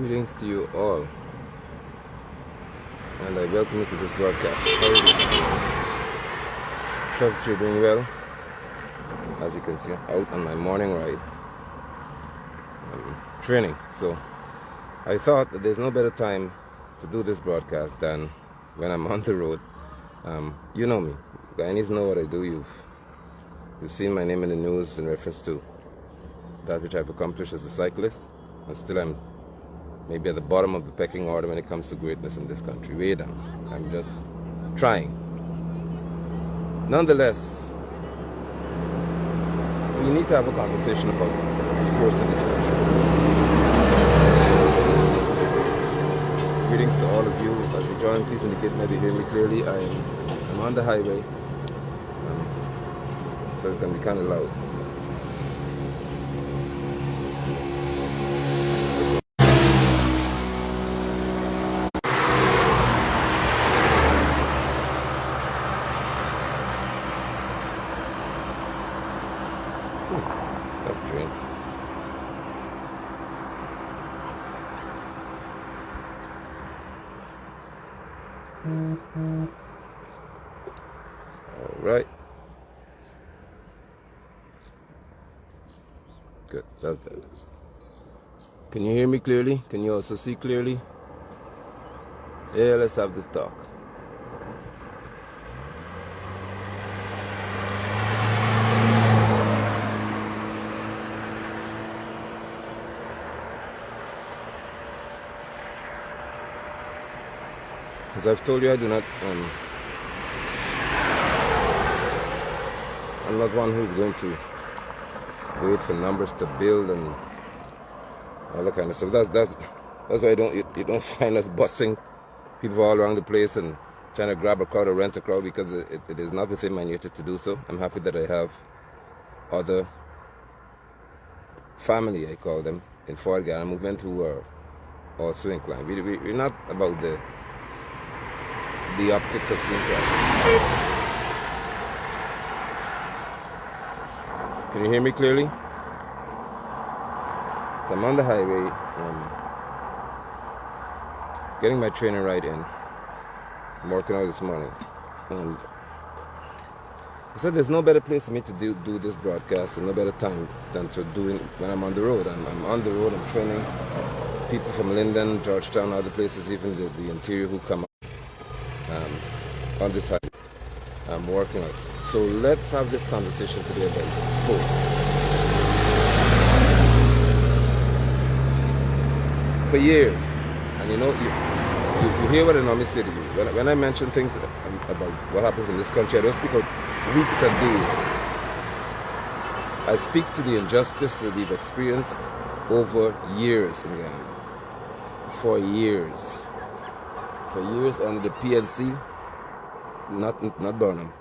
Greetings to you all, and I welcome you to this broadcast. How are you? Trust you're doing well. As you can see, out on my morning ride, training. So I thought that there's no better time to do this broadcast than when I'm on the road. You know me. Guyanese know what I do. You've seen my name in the news in reference to that which I've accomplished as a cyclist, and still I'm maybe at the bottom of the pecking order when it comes to greatness in this country, way down. I'm just trying. Nonetheless, we need to have a conversation about sports in this country. Greetings to all of you. As you join, please indicate maybe you hear me clearly. I'm on the highway, so it's going to be kind of loud. That's strange. All right. Good. That's better. Can you hear me clearly? Can you also see clearly? Yeah, let's have this talk. As I've told you, I'm not one who's going to wait for numbers to build and all that kind of stuff. That's why you don't find us busing people all around the place and trying to grab a crowd or rent a crowd, because it is not within my nature to do so. I'm happy that I have other family, I call them, in Fort Guyana movement who are also inclined. We're not about the optics of seeing crowd. Can you hear me clearly? So I'm on the highway, getting my training ride in. I'm working out this morning, and I said there's no better place for me to do this broadcast, and no better time than to do it when I'm on the road. I'm on the road. I'm training people from Linden, Georgetown, other places, even the interior, who come on this highway. I'm working out. So let's have this conversation today about sports. For years, and you hear what I normally say to you. When I mention things about what happens in this country, I don't speak of weeks and days. I speak to the injustice that we've experienced over years in Guyana. For years under the PNC, not Burnham,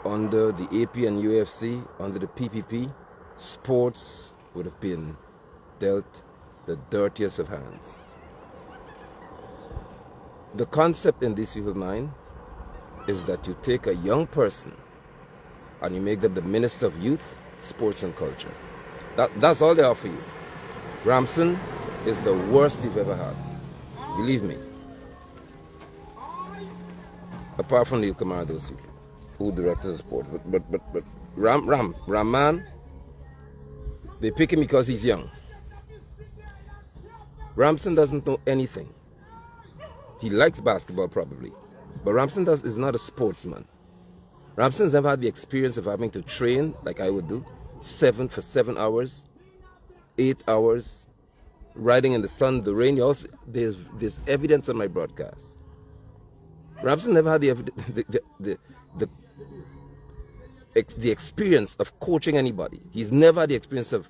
under the AP and UFC, under the PPP, sports would have been dealt the dirtiest of hands. The concept in these people's mind is that you take a young person and you make them the Minister of Youth, Sports and Culture. That's all they offer you. Ramson is the worst you've ever had. Believe me. Apart from Neil Kamara, those people who directors of sport. But Rahman, they pick him because he's young. Ramson doesn't know anything. He likes basketball probably, but Ramson is not a sportsman. Ramson's never had the experience of having to train like I would do, 7 hours, 8 hours, riding in the sun, the rain. There's evidence on my broadcast. Ramson never had the experience of coaching anybody. He's never had the experience of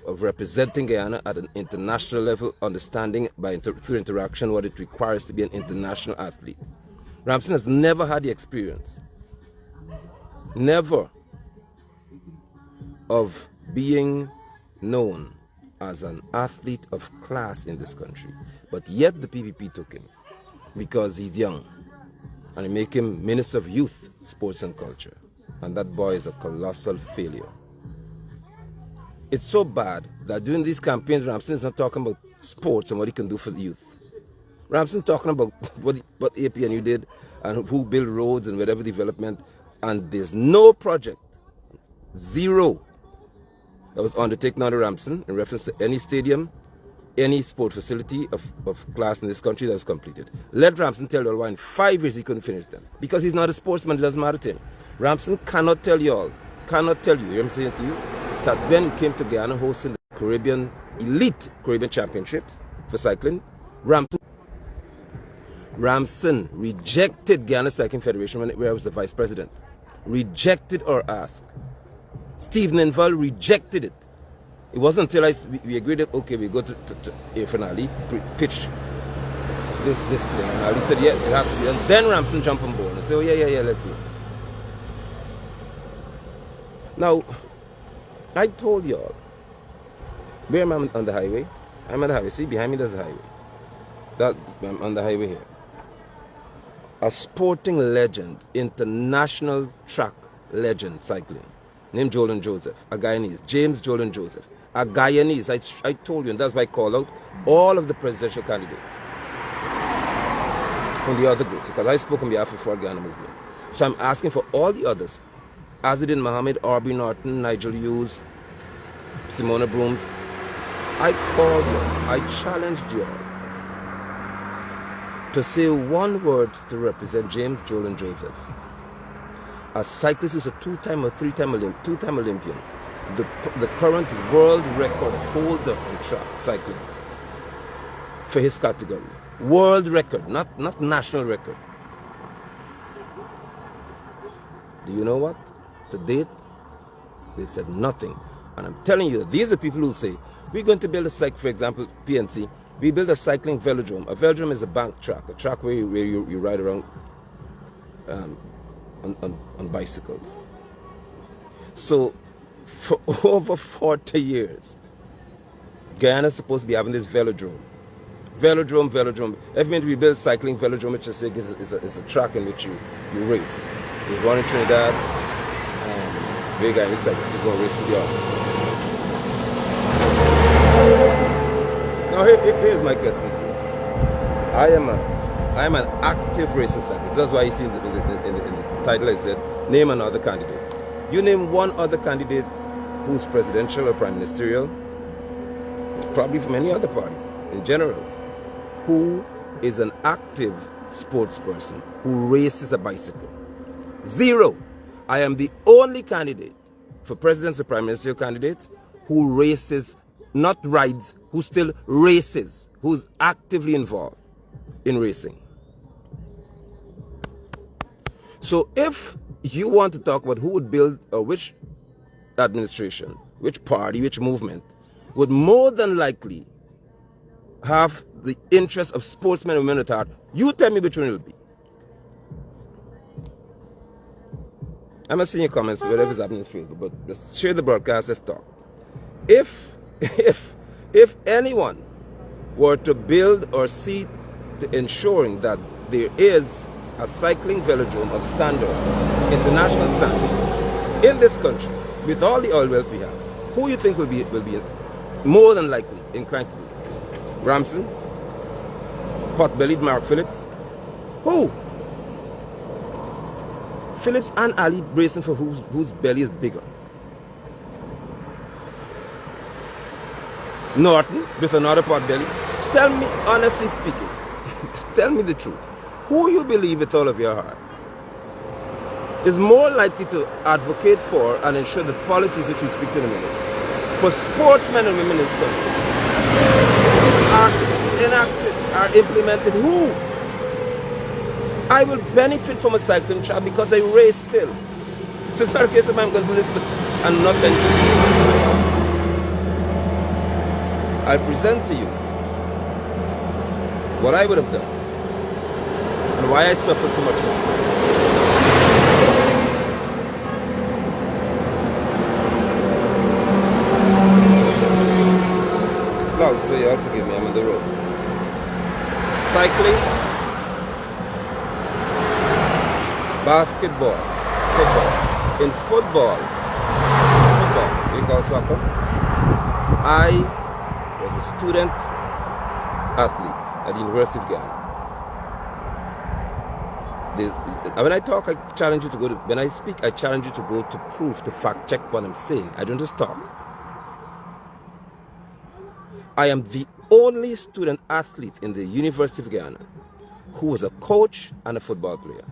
representing Guyana at an international level, understanding through interaction what it requires to be an international athlete. Ramson has never had the experience, never, of being known as an athlete of class in this country. But yet the PPP took him because he's young, and they make him Minister of Youth, Sports and Culture. And that boy is a colossal failure. It's so bad that during these campaigns, Ramson is not talking about sports and what he can do for the youth. Ramson's talking about what APNU did and who built roads and whatever development, and there's no project, zero, that was undertaken under Ramson in reference to any stadium, any sport facility of class in this country that was completed. Let Ramson tell you all why in 5 years he couldn't finish them. Because he's not a sportsman, it doesn't matter to him. Ramson cannot tell you all, cannot tell you, hear me saying to you, that when he came to Guyana hosting the elite Caribbean Championships for cycling, Ramson rejected Guyana Cycling Federation when I was the vice president. Rejected or asked. Steve Ninval rejected it. It wasn't until we agreed that, okay, we go to a finale, pitch this thing. And Ali said, yeah, it has to be. And then Ramson jumped on board and said, oh, yeah, let's do it. Now, I told y'all, where am I on the highway? I'm on the highway. See, behind me there's a highway. I'm on the highway here. A sporting legend, international track legend cycling, named Jolan Joseph, a Guyanese, James Jolan Joseph, a Guyanese. I told you, and that's why I call out all of the presidential candidates from the other groups, because I spoke on behalf of the For Guyana movement. So I'm asking for all the others, Azadin Mohammed, Aubrey Norton, Nigel Hughes, Simona Brooms. I called you, I challenged you all to say one word to represent James Jolan Joseph, a cyclist who's a two-time or two-time Olympian, the current world record holder in track cycling for his category. World record, not national record. Do you know what? To date, they've said nothing. And I'm telling you, these are people who say, we're going to build a cycle, for example, PNC, we build a cycling velodrome. A velodrome is a bank track, a track where you ride around on bicycles. So, for over 40 years, Guyana is supposed to be having this velodrome. Velodrome. Every minute we build cycling velodrome, which is a track in which you race. There's one in Trinidad, and very Guyanese cyclists who go and race with you. Now here's my question to you. I am an active racing cyclist. That's why you see in the title I said, name another candidate. You name one other candidate who's presidential or prime ministerial, probably from any other party in general, who is an active sports person who races a bicycle. Zero. I am the only candidate for presidents or prime ministerial candidates who races, not rides, who still races, who's actively involved in racing. So if you want to talk about who would build, or which administration, which party, which movement would more than likely have the interest of sportsmen and women at heart, you tell me which one it will be. I'm not seeing your comments, whatever is happening on Facebook, but let's share the broadcast, let's talk. If anyone were to build or see to ensuring that there is a cycling velodrome of standard, international standard, in this country, with all the oil wealth we have, who you think will be more than likely inclined to do it? Ramson? Pot-bellied Mark Phillips? Who? Phillips and Ali bracing for whose belly is bigger. Norton with another pot belly. Tell me, honestly speaking, tell me the truth. Who you believe with all of your heart is more likely to advocate for and ensure the policies which we speak to in a minute for sportsmen and women in this country are enacted, are implemented? Who? I will benefit from a cycling track because I race still. So it's not a case of I'm going to live and not benefit. I present to you what I would have done and why I suffered so much. It's cloud, so you have to forgive me, I'm on the road. Cycling, basketball, football. In football, we call soccer, I was a student athlete at the University of Guyana. When I talk, I challenge you to go to, when I speak, I challenge you to go to prove, to fact check what I'm saying. I don't just talk. I am the only student athlete in the University of Guyana who was a coach and a football player.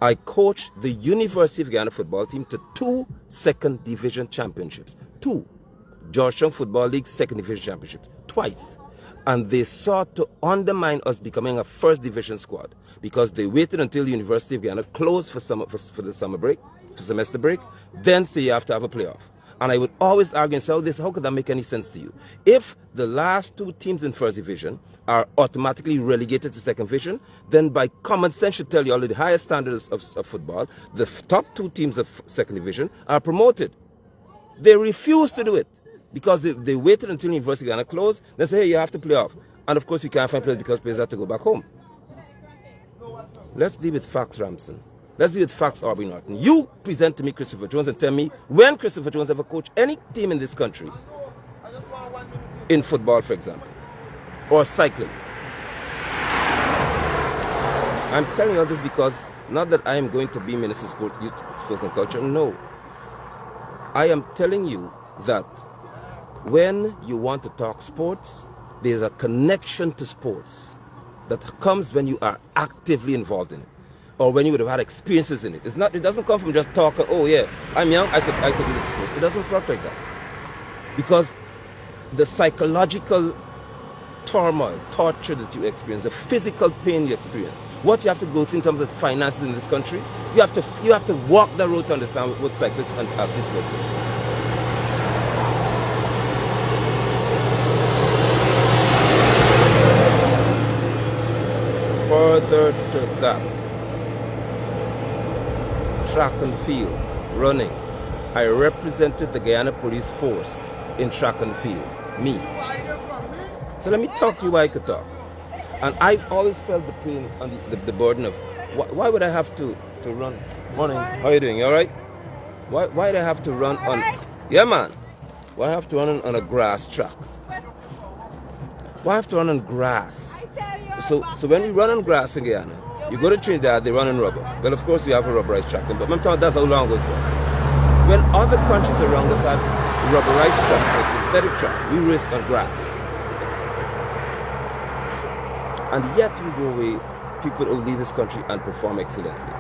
I coached the University of Guyana football team to 2 second division championships. 2 Georgetown Football League second division championships. Twice. And they sought to undermine us becoming a first division squad because they waited until the University of Guyana closed for the summer break, for semester break, then say you have to have a playoff. And I would always argue and say, how could that make any sense to you? If the last 2 teams in first division are automatically relegated to second division, then by common sense should tell you all the highest standards of football, the top 2 teams of second division are promoted. They refuse to do it because they waited until the University of Guyana closed. They say, hey, you have to play off. And of course, we can't find players because players have to go back home. Let's deal with facts, Ramson. Let's deal with facts, Aubrey Norton. You present to me Christopher Jones and tell me when Christopher Jones ever coached any team in this country, in football, for example, or cycling. I'm telling you all this because not that I am going to be Minister of Sports, Youth, Sports and Culture. No. I am telling you that when you want to talk sports, there's a connection to sports that comes when you are actively involved in it, or when you would have had experiences in it. It doesn't come from just talking, oh yeah, I'm young, I could do this sports. It doesn't work like that. Because the psychological turmoil, torture that you experience, the physical pain you experience, what you have to go through in terms of finances in this country, you have to walk the road to understand what cyclists and athletes go through. Further to that, track and field, running. I represented the Guyana Police Force in track and field, me. So let me talk to you why I could talk. And I always felt the pain and the burden of, why would I have to run? Morning, how are you doing, you alright? Why do I have to run on, yeah man, why do I have to run on a grass track? Why I have to run on grass? So when we run on grass in Guyana, you go to Trinidad, they run on rubber. Well, of course, we have a rubberized track, but I'm talking that's how long ago it was. When other countries around us have rubberized track or synthetic track, we race on grass. And yet we go away, people who leave this country and perform excellently.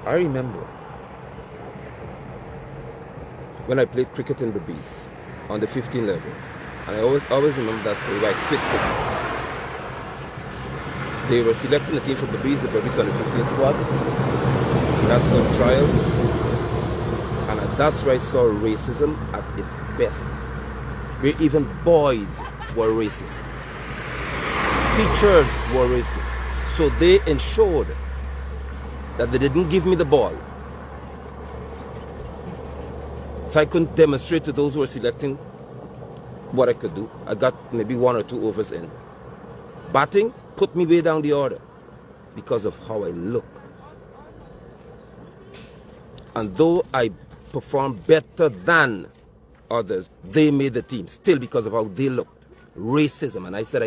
I remember when I played cricket in Berbice on the 15 level, and I always remember that story where I quit cricket. They were selecting a team for Berbice, the Berbice on the 15 squad. We had to go to trials, and that's where I saw racism at its best, where even boys were racist, teachers were racist. So they ensured that they didn't give me the ball, so I couldn't demonstrate to those who were selecting what I could do. I got maybe 1 or 2 overs in. Batting put me way down the order because of how I look. And though I performed better than others, they made the team, still because of how they looked. Racism. And I said,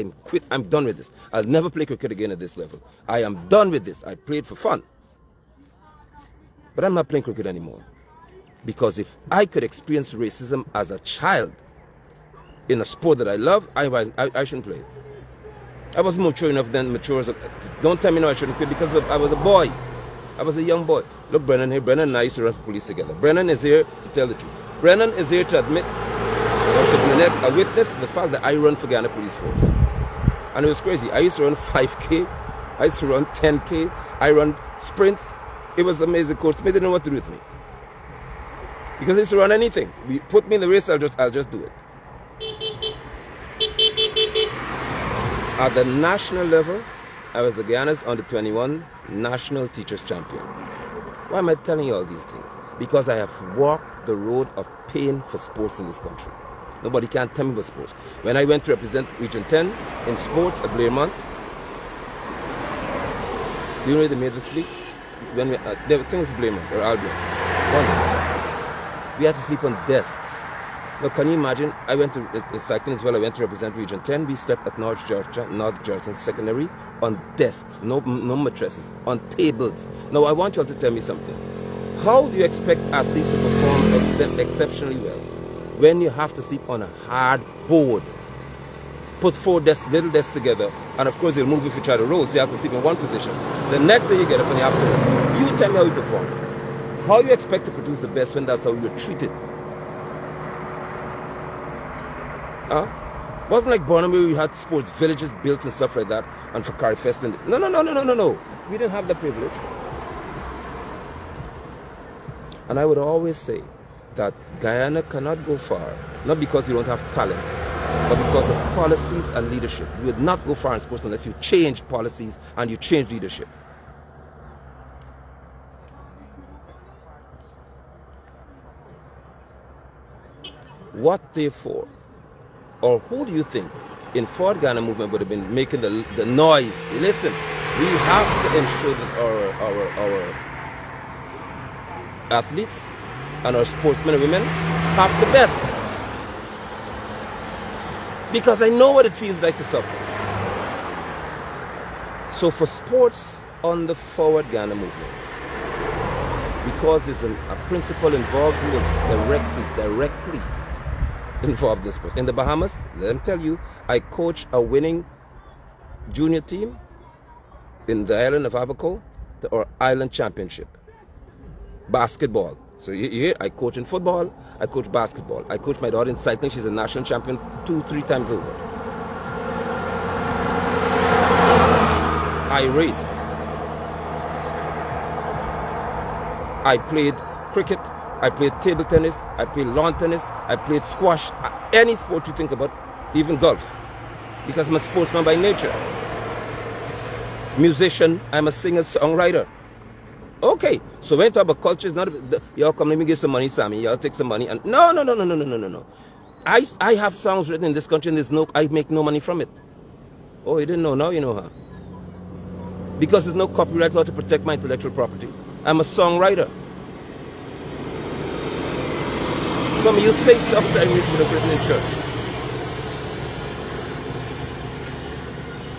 I'm done with this. I'll never play cricket again at this level. I am done with this. I played for fun. But I'm not playing cricket anymore. Because if I could experience racism as a child in a sport that I love, I shouldn't play it. I was mature enough then, don't tell me no I shouldn't quit because I was a boy. I was a young boy. Look, Brennan here. Brennan and I used to run for police together. Brennan is here to tell the truth. Brennan is here to admit, or to be a witness to the fact that I run for Guyana Police Force. And it was crazy. I used to run 5K. I used to run 10K. I run sprints. It was amazing. Coach Smith didn't know what to do with me. Because I used to run anything. You put me in the race, I'll just do it. At the national level, I was the Guyana's under-21 national teachers champion. Why am I telling you all these things? Because I have walked the road of pain for sports in this country. Nobody can tell me about sports. When I went to represent Region 10 in sports at Blairmont, do you know they made this league? When there were things Blairmont or Albion. 1. We had to sleep on desks. Now, can you imagine? I went to cycling as well. I went to represent Region 10. We slept at North Georgia Secondary on desks, no mattresses, on tables. Now, I want you all to tell me something. How do you expect athletes to perform exceptionally well when you have to sleep on a hard board? Put 4 little desks together, and of course, they'll move if you try to roll, so you have to sleep in one position. The next day you get up and you have to rest. You tell me how you perform. How you expect to produce the best when that's how you're treated? Wasn't like Barnum where we had sports villages built and stuff like that, and for Carry Fest and no. We didn't have that privilege. And I would always say that Guyana cannot go far, not because you don't have talent, but because of policies and leadership. You would not go far in sports unless you change policies and you change leadership. What therefore, or who do you think in Forward Ghana movement would have been making the noise? Listen, we have to ensure that our athletes and our sportsmen and women have the best. Because I know what it feels like to suffer. So for sports on the Forward Ghana movement, because there's a principal involved who was directly involved in sports. In the Bahamas, let me tell you, I coach a winning junior team in the island of Abaco, or island championship. Basketball. So here I coach in football, I coach basketball. I coach my daughter in cycling. She's a national champion 2-3 times over. I race. I played cricket. I played table tennis, I played lawn tennis, I played squash, any sport you think about, even golf. Because I'm a sportsman by nature. Musician, I'm a singer, songwriter. Okay, so when you talk about culture, it's not, y'all come, let me give some money, Sammy, y'all take some money, and no. I have songs written in this country and I make no money from it. Oh, you didn't know, now you know, huh? Because there's no copyright law to protect my intellectual property. I'm a songwriter. Some of you say stuff that I would have written in church.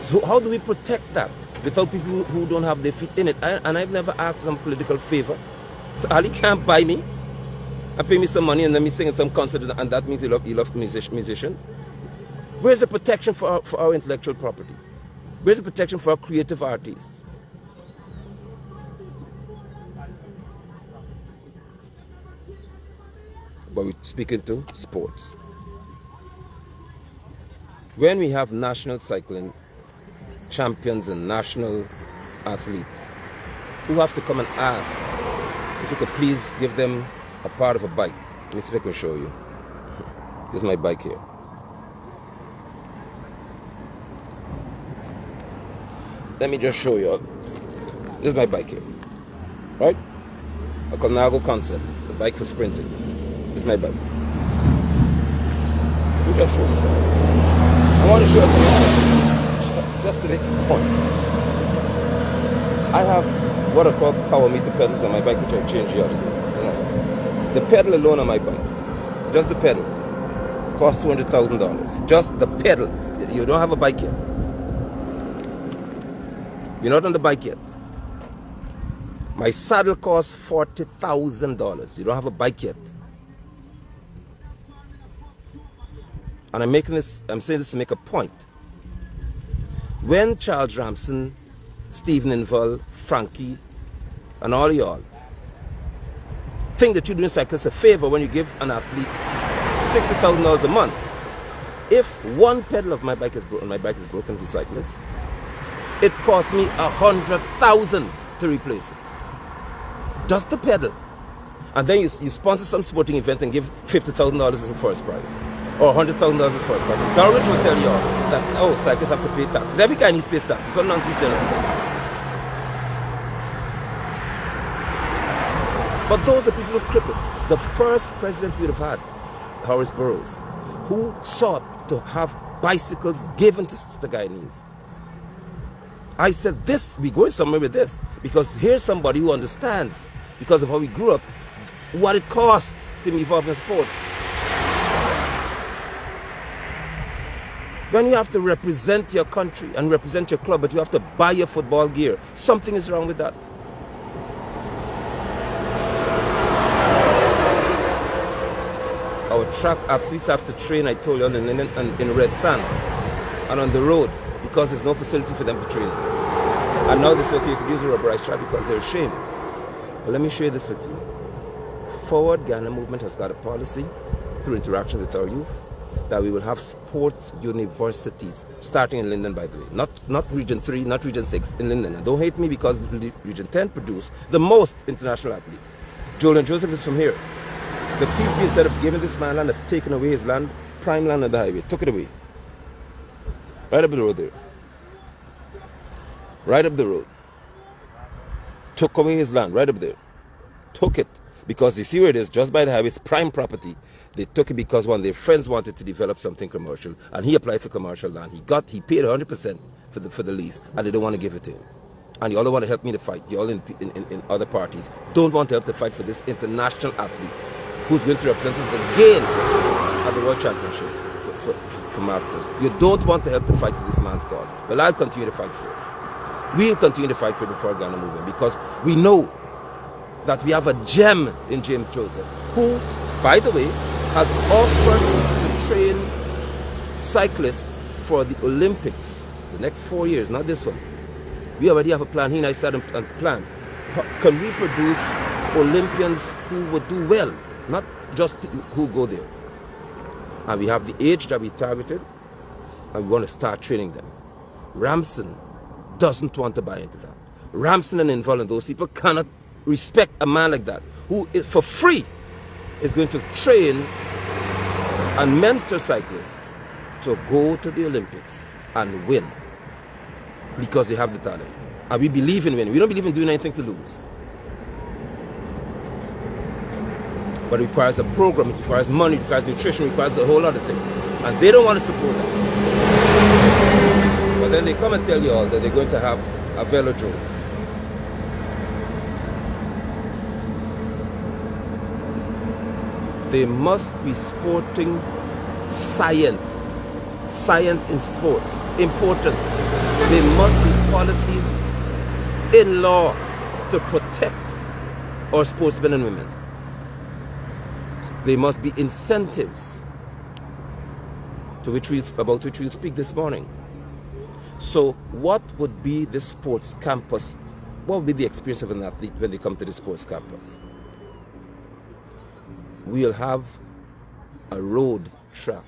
So how do we protect that without people who don't have their feet in it? And I've never asked them political favor. So Ali can't buy me and pay me some money and let me sing in some concert, and that means you love musicians. Where's the protection for our intellectual property? Where's the protection for our creative artists? But we're speaking to sports. When we have national cycling champions and national athletes who have to come and ask if you could please give them a part of a bike. Let me see if I can show you. This is my bike here. Let me just show you. This is my bike here. Right? A Colnago Concept. It's a bike for sprinting. This is my bike. Let me just show you something. I want to show you something just to make a point. I have what I call power meter pedals on my bike, which I changed the other day. The pedal alone on my bike, just the pedal, costs $200,000. Just the pedal. You don't have a bike yet. You're not on the bike yet. My saddle costs $40,000. You don't have a bike yet. And I'm saying this to make a point. When Charles Ramson, Stephen Inval, Frankie, and all y'all think that you're doing cyclists a favor when you give an athlete $60,000 a month, if one pedal of my bike is broken as a cyclist, it costs me $100,000 to replace it. Just the pedal. And then you sponsor some sporting event and give $50,000 as a first prize. Or $100,000 as a first prize. Darwin will tell you all that, oh, cyclists have to pay taxes. Every guy needs to pay taxes. What nonsense general. But those are people who are crippled. The first president we would have had, Horace Burroughs, who sought to have bicycles given to the Guyanese. I said, we're going somewhere with this, because here's somebody who understands, because of how we grew up. what it costs to be involved in sports. When you have to represent your country and represent your club, but you have to buy your football gear, something is wrong with that. Our track athletes have to train, I told you, in red sand and on the road because there's no facility for them to train. And now they say, okay, you could use a rubberized track because they're ashamed. But let me share this with you. Forward Guyana movement has got a policy through interaction with our youth that we will have sports universities starting in Linden, by the way. Not Region 3, not Region 6, in Linden. And don't hate me because Region 10 produced the most international athletes. Joel and Joseph is from here. The people, instead of giving this man land, have taken away his land, prime land on the highway, took it away. Right up the road there. Right up the road. Took away his land, right up there. Took it. Because you see where it is, just by the highway, it's prime property. They took it because one of their friends wanted to develop something commercial, and he applied for commercial land. He paid 100% for the lease, and they don't want to give it to him. And you all don't want to help me to fight. You all in other parties don't want to help to fight for this international athlete who's going to represent us again at the World Championships for Masters. You don't want to help to fight for this man's cause. Well, I'll continue to fight for it. We'll continue to fight for the Forward Guyana movement because we know that we have a gem in James Joseph, who, by the way, has offered to train cyclists for the Olympics the next 4 years, not this one. We already have a plan. He and I sat and planned. Can we produce Olympians who would do well, not just who go there? And we have the age that we targeted, and we want to start training them. Ramson doesn't want to buy into that. Ramson and Inval and those people cannot respect a man like that, who for free is going to train and mentor cyclists to go to the Olympics and win because they have the talent. And we believe in winning. We don't believe in doing anything to lose. But it requires a program, it requires money, it requires nutrition, it requires a whole other thing. And they don't want to support that. But then they come and tell you all that they're going to have a velodrome. They must be sporting science. Science in sports. Important. There must be policies in law to protect our sportsmen and women. There must be incentives about which we'll speak this morning. So what would be the sports campus? What would be the experience of an athlete when they come to the sports campus? We'll have a road track,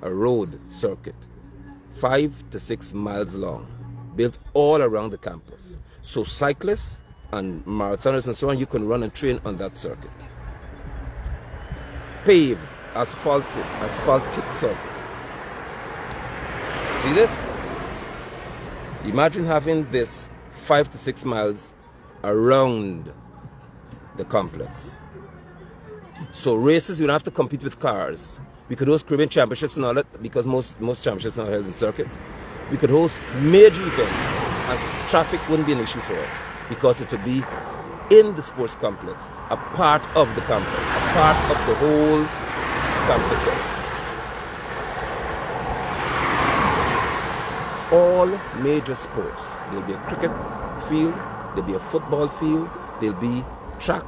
a road circuit, 5 to 6 miles long, built all around the campus. So cyclists and marathoners and so on, you can run and train on that circuit. Paved, asphaltic surface. See this? Imagine having this 5 to 6 miles around the complex. So races, you don't have to compete with cars. We could host Caribbean championships and all that because most championships are held in circuits. We could host major events and traffic wouldn't be an issue for us because it would be in the sports complex, a part of the campus, a part of the whole campus site. All major sports, there'll be a cricket field, there'll be a football field, there'll be track,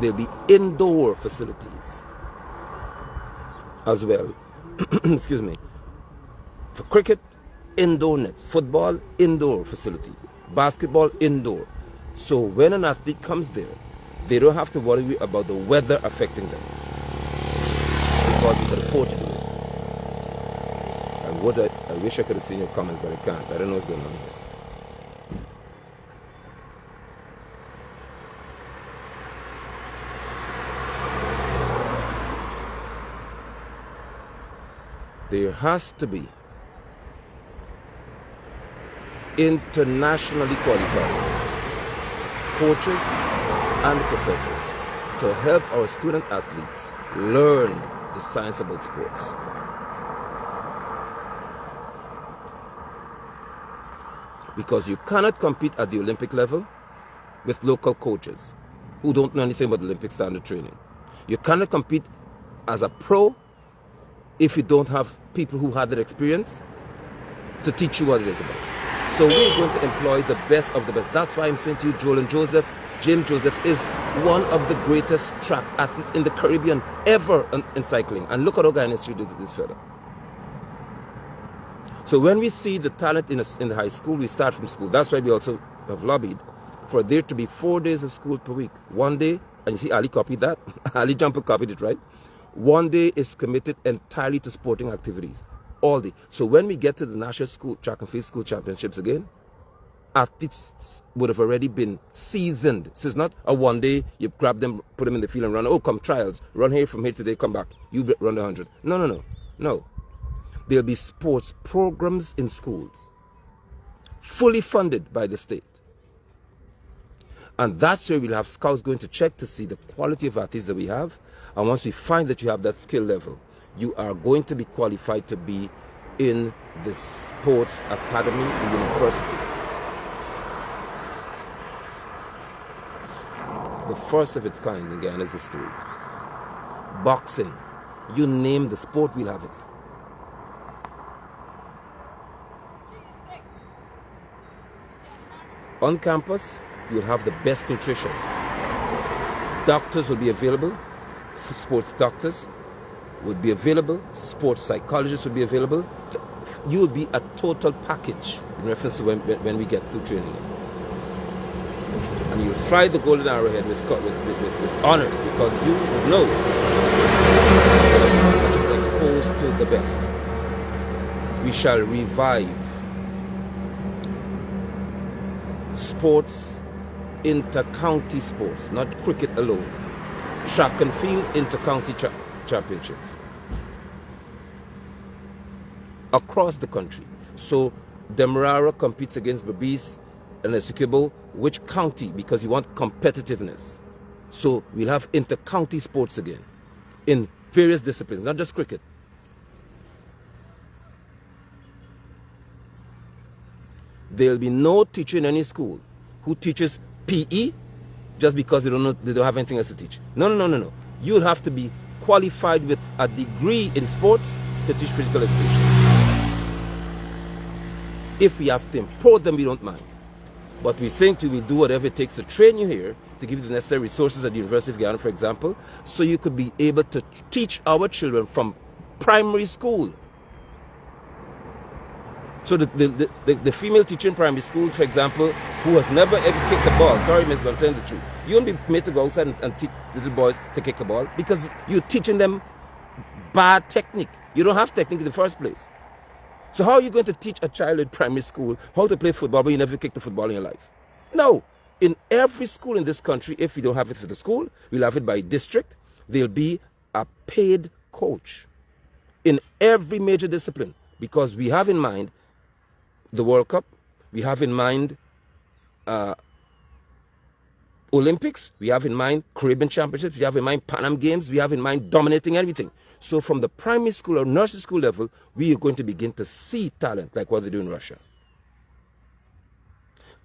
there'll be indoor facilities as well. Excuse me. For cricket, indoor net. Football, indoor facility. Basketball, indoor. So when an athlete comes there, they don't have to worry about the weather affecting them because we can afford to do it. I wish I could have seen your comments, but I can't. I don't know what's going on here. There has to be internationally qualified coaches and professors to help our student athletes learn the science about sports. Because you cannot compete at the Olympic level with local coaches. who don't know anything about Olympic standard training. You cannot compete as a pro if you don't have people who had that experience to teach you what it is about. So we're going to employ the best of the best. That's why I'm saying to you, James Joseph is one of the greatest track athletes in the Caribbean ever in cycling. And look at how Guyana treated this fella. So when we see the talent in the high school, we start from school. That's why we also have lobbied for there to be 4 days of school per week. 1 day, and you see Ali copied that. Ali Jumper copied it, right? 1 day is committed entirely to sporting activities. All day. So when we get to the National School Track and Field School Championships again, athletes would have already been seasoned. So it's not a 1 day, you grab them, put them in the field and run. Oh, come trials. Run here from here today, come back. You run the 100. No. There'll be sports programs in schools, fully funded by the state. And that's where we'll have scouts going to check to see the quality of athletes that we have. And once we find that you have that skill level, you are going to be qualified to be in the sports academy and university. The first of its kind in Guyana's history. Boxing. You name the sport, we'll have it. On campus, you'll have the best nutrition. Doctors will be available. Sports doctors would be available. Sports psychologists would be available. You will be a total package in reference to when we get through training. And you'll fly the golden arrowhead with honors because you know that you're exposed to the best. We shall revive sports, inter-county sports, not cricket alone. Track and field, inter-county championships across the country. So Demerara competes against Berbice and Essequibo. Which county? Because you want competitiveness. So we'll have inter-county sports again in various disciplines, not just cricket. There'll be no teacher in any school who teaches PE just because they don't have anything else to teach. No. You'll have to be qualified with a degree in sports to teach physical education. If we have to import them, we don't mind. But we're saying to you, we'll do whatever it takes to train you here, to give you the necessary resources at the University of Guyana, for example, so you could be able to teach our children from primary school. So the female teacher in primary school, for example, who has never ever kicked a ball, sorry miss, but I'm telling the truth, you won't be made to go outside and teach little boys to kick a ball because you're teaching them bad technique. You don't have technique in the first place. So how are you going to teach a child in primary school how to play football when you never kicked a football in your life? No. In every school in this country, if we don't have it for the school, we'll have it by district. There'll be a paid coach in every major discipline because we have in mind the World Cup, we have in mind Olympics, we have in mind Caribbean Championships, we have in mind Pan Am Games, we have in mind dominating everything. So from the primary school or nursery school level, we are going to begin to see talent like what they do in Russia.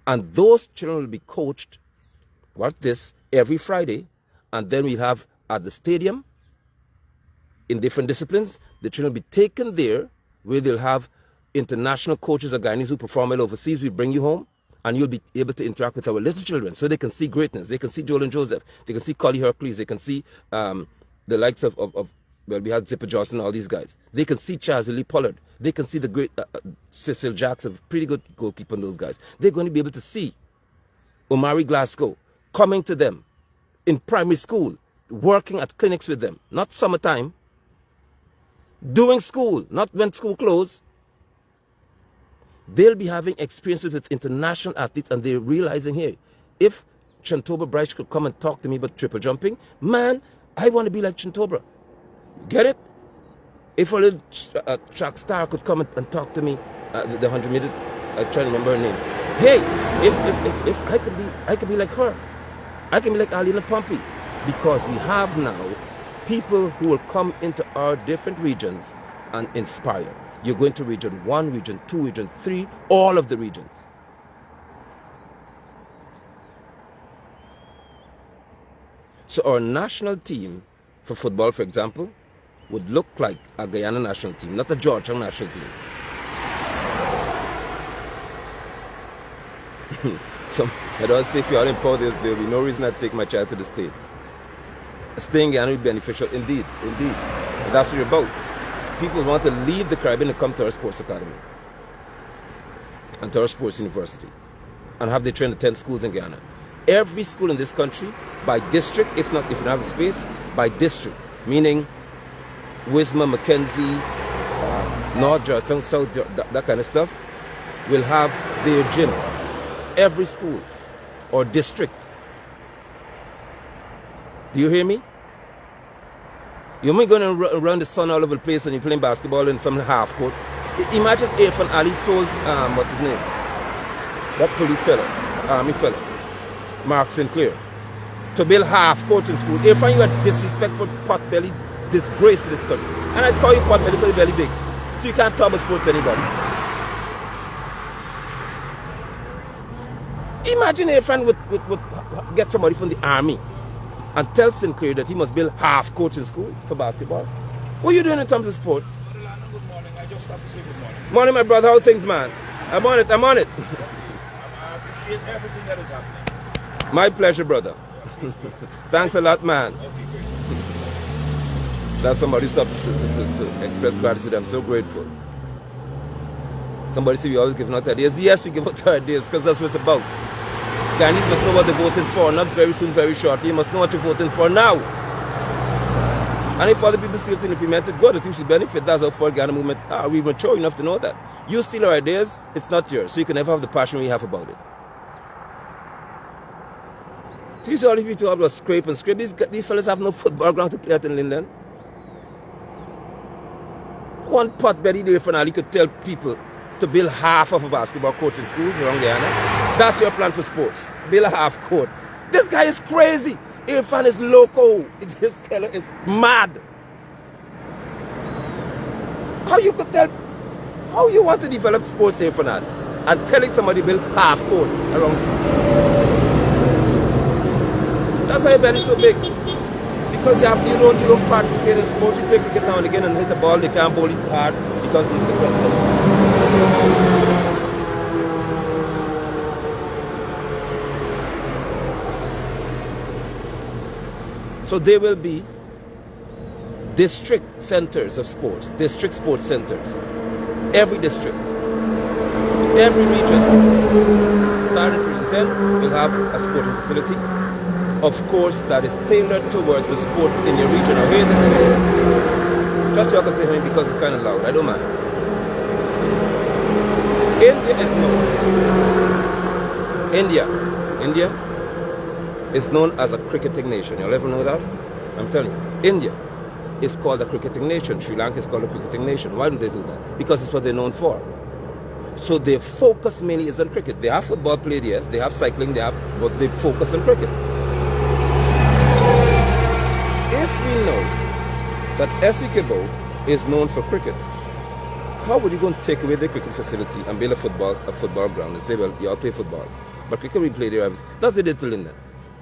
And those children will be coached, every Friday, and then we have at the stadium, in different disciplines, the children will be taken there where they'll have international coaches or Guyanese who perform well overseas. We bring you home and you'll be able to interact with our little children so they can see greatness. They can see Joel and Joseph. They can see Collie Hercules. They can see the likes of we had Zipper Johnson, all these guys. They can see Charles Lee Pollard. They can see the great Cecil Jackson, pretty good goalkeeper and those guys. They're going to be able to see Omari Glasgow coming to them in primary school, working at clinics with them, not summertime, doing school, not when school closed. They'll be having experiences with international athletes and they're realizing here, if Chantoba Bryce could come and talk to me about triple jumping, man, I want to be like Chantoba. Get it? If a little track star could come and talk to me, the 100 meter, I try to remember her name. Hey, if I could be like her. I can be like Alina Pompey. Because we have now people who will come into our different regions and inspire. You're going to region 1, region 2, region 3, all of the regions. So our national team for football, for example, would look like a Guyana national team, not a Georgetown national team. So I don't say if you are in power, there will be no reason to take my child to the States. Staying in Guyana will be beneficial, indeed, indeed. And that's what you're about. People want to leave the Caribbean and come to our sports academy and to our sports university and have their train attend schools in Guyana. Every school in this country, by district, if you don't have the space, by district, meaning Wisma, Mackenzie, North Georgetown, South, that kind of stuff, will have their gym. Every school or district. Do you hear me? You may going around the sun all over the place and you're playing basketball in some half court. Imagine if Ali told, what's his name? That police fellow, army fellow, Mark Sinclair, to build half court in school. If you are disrespectful, pot-belly, disgrace to this country. And I call you pot-belly because you're belly big. So you can't talk about sports to anybody. Imagine if would get somebody from the army and tell Sinclair that he must build half court in school for basketball. What are you doing in terms of sports? Good morning. I just have to say good morning. Morning, my brother. How things, man? I'm on it. I'm on it. I appreciate everything that is happening. My pleasure, brother. Thanks a lot, man. That somebody stopped to express gratitude. I'm so grateful. Somebody said we always give out ideas. Yes, we give out ideas because that's what it's about. Guyanese must know what they're voting for, not very soon, very shortly. You must know what you're voting for now. And if other people still to implement it, good, it should benefit. That's how for Guyana movement. We're mature enough to know that. You steal our ideas, it's not yours. So you can never have the passion we have about it. So you see all these people talk about scrape and scrape. These fellas have no football ground to play at in Linden. One pot belly there for now, you could tell people to build half of a basketball court in schools around Guyana. That's your plan for sports. Build a half court. This guy is crazy. Irfan is loco. This fellow is mad. How you could tell, how you want to develop sports, Irfan, and telling somebody build half courts around schools? That's why your belly is so big. Because you don't participate in sports. You play cricket now and again and hit the ball. They can't bowl it hard because it's the president. So there will be district centers of sports, district sports centers. Every district, every region, starting to region 10, will have a sporting facility. Of course, that is tailored towards the sport in your region. Now, hear this. Just so I can say him because it's kind of loud. I don't mind. India is known. India is known as a cricketing nation. You'll ever know that? I'm telling you. India is called a cricketing nation. Sri Lanka is called a cricketing nation. Why do they do that? Because it's what they're known for. So their focus mainly is on cricket. They have football played, yes. They have cycling, but they focus on cricket. If we know that Essequibo is known for cricket, how would you go and take away the cricket facility and build a football ground and say, well, you all play football, but cricket we play there? That's what they did to Linden.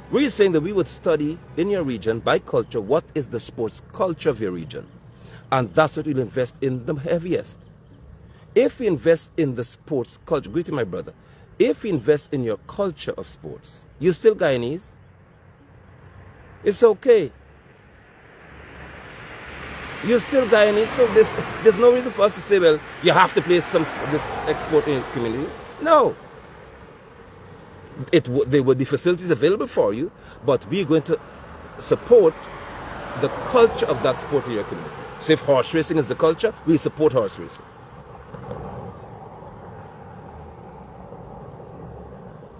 We're saying that we would study in your region by culture what is the sports culture of your region, and that's what we'll invest in the heaviest. If we invest in the sports culture, greeting my brother, if we invest in your culture of sports, you're still Guyanese. It's okay. You're still Guyanese, so there's no reason for us to say, well, you have to play this export in your community. No. There would be facilities available for you, but we're going to support the culture of that sport in your community. So if horse racing is the culture, we support horse racing.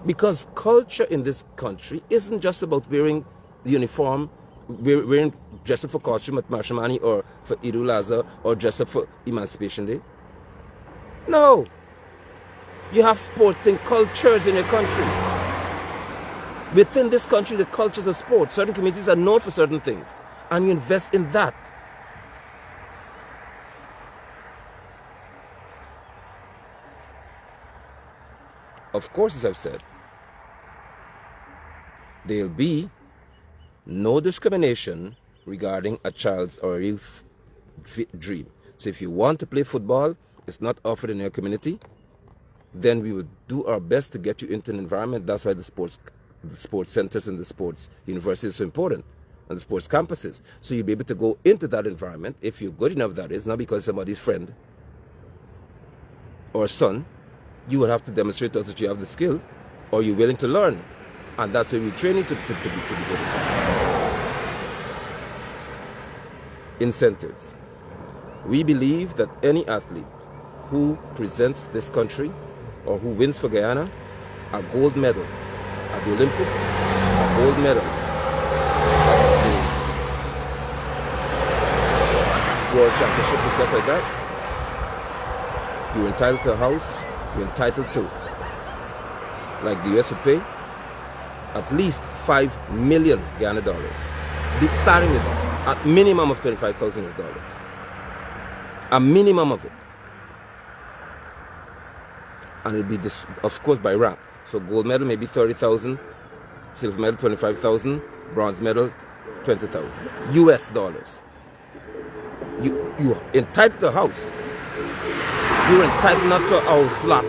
Because culture in this country isn't just about wearing the uniform, wearing dress up for costume at Marshamani or for Eid al-Azha or dress up for Emancipation Day. No. You have sporting cultures in your country. Within this country, the cultures of sport, certain communities are known for certain things, and you invest in that. Of course, as I've said, there'll be no discrimination regarding a child's or a youth dream. So if you want to play football, it's not offered in your community, then we would do our best to get you into an environment. That's why the sports centers and the sports universities are so important, and the sports campuses. So you'll be able to go into that environment if you're good enough, that is, not because somebody's friend or son. You will have to demonstrate to us that you have the skill or you're willing to learn. And that's where we train you to be good. Incentives. We believe that any athlete who presents this country or who wins for Guyana a gold medal at the Olympics, a gold medal at the World Championships and stuff like that, you're entitled to a house, you're entitled to, like the US would pay, at least $5 million Guyana dollars, starting with that, a minimum of $25,000 US. A minimum of it. And it'll be this, of course, by rank. So gold medal maybe 30,000, silver medal 25,000, bronze medal 20,000 US dollars. You're entitled to a house. You're entitled not to a flat,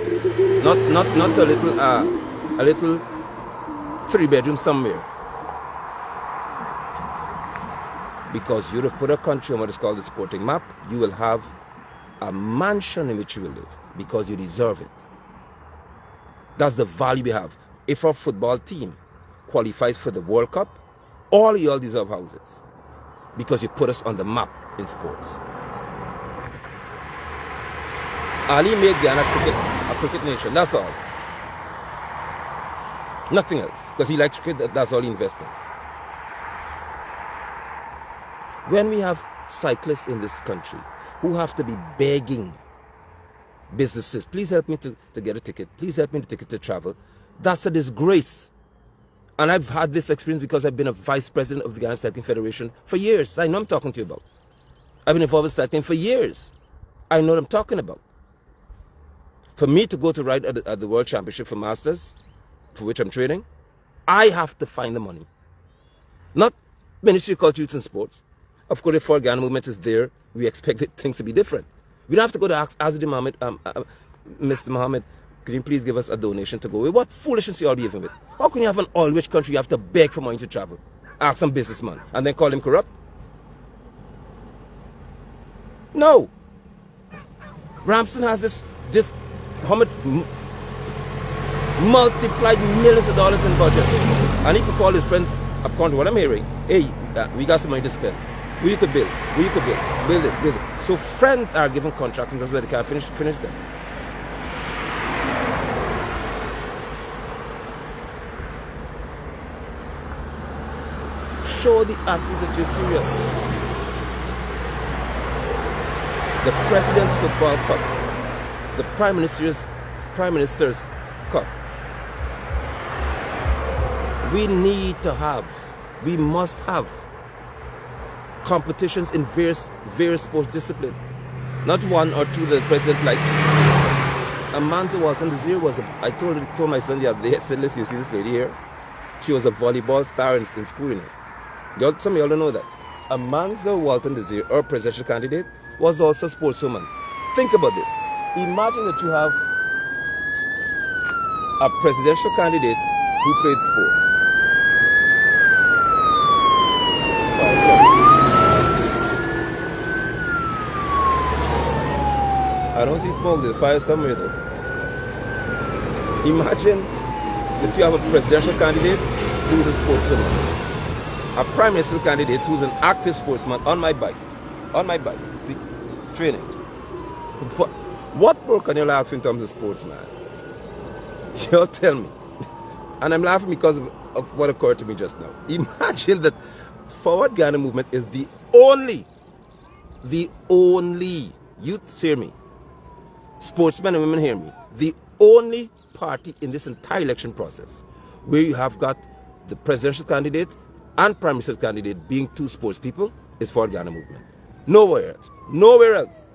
not to a little 3-bedroom somewhere. Because you have put a country on what is called the sporting map, you will have a mansion in which you will live because you deserve it. That's the value we have. If our football team qualifies for the World Cup, all of y'all deserve houses because you put us on the map in sports. Ali made Guyana a cricket nation, that's all. Nothing else, because he likes cricket, that's all he invested. When we have cyclists in this country who have to be begging businesses, please help me to get a ticket, please help me to ticket to travel, that's a disgrace. And I've had this experience because I've been a vice president of the Guyana Cycling Federation for years. I know I'm talking to you about. I've been involved in cycling for years. I know what I'm talking about. For me to go to ride at the World Championship for Masters, for which I'm training, I have to find the money. Not Ministry of Culture, Youth and Sports. Of course, if the Guyana movement is there, we expect things to be different. We don't have to go to ask Azadi Mohammed, Mr. Mohammed, could you please give us a donation to go away? What foolishness you all be even with? How can you have an oil-rich country you have to beg for money to travel? Ask some businessman and then call him corrupt? No. Ramson has this Mohammed multiplied millions of dollars in budget. And he could call his friends up to what I'm hearing. Hey, we got some money to spend. Who you could build? Who you could build? Build this, build it. So friends are given contracts and that's where they can't finish them. Show the athletes that you're serious. The President's Football Cup, the Prime Minister's Cup. We must have competitions in various sports disciplines. Not one or two that the president liked. Amanza Walton Desir was I told my son the other day, I said, listen, you see this lady here? She was a volleyball star in school, you know. Some of y'all don't know that. Amanza Walton Desir, our presidential candidate, was also a sportswoman. Think about this. Imagine that you have a presidential candidate who played sports. I don't see smoke, there's fire somewhere though. Imagine that you have a presidential candidate who's a sportswoman. A prime minister candidate who's an active sportsman on my bike. See, training. What more can you laugh in terms of sports, man? You tell me. And I'm laughing because of what occurred to me just now. Imagine that Forward Guyana movement is the only, youth hear me, sportsmen and women hear me, the only party in this entire election process where you have got the presidential candidate and prime minister candidate being two sports people is Forward Guyana movement. Nowhere else. Nowhere else.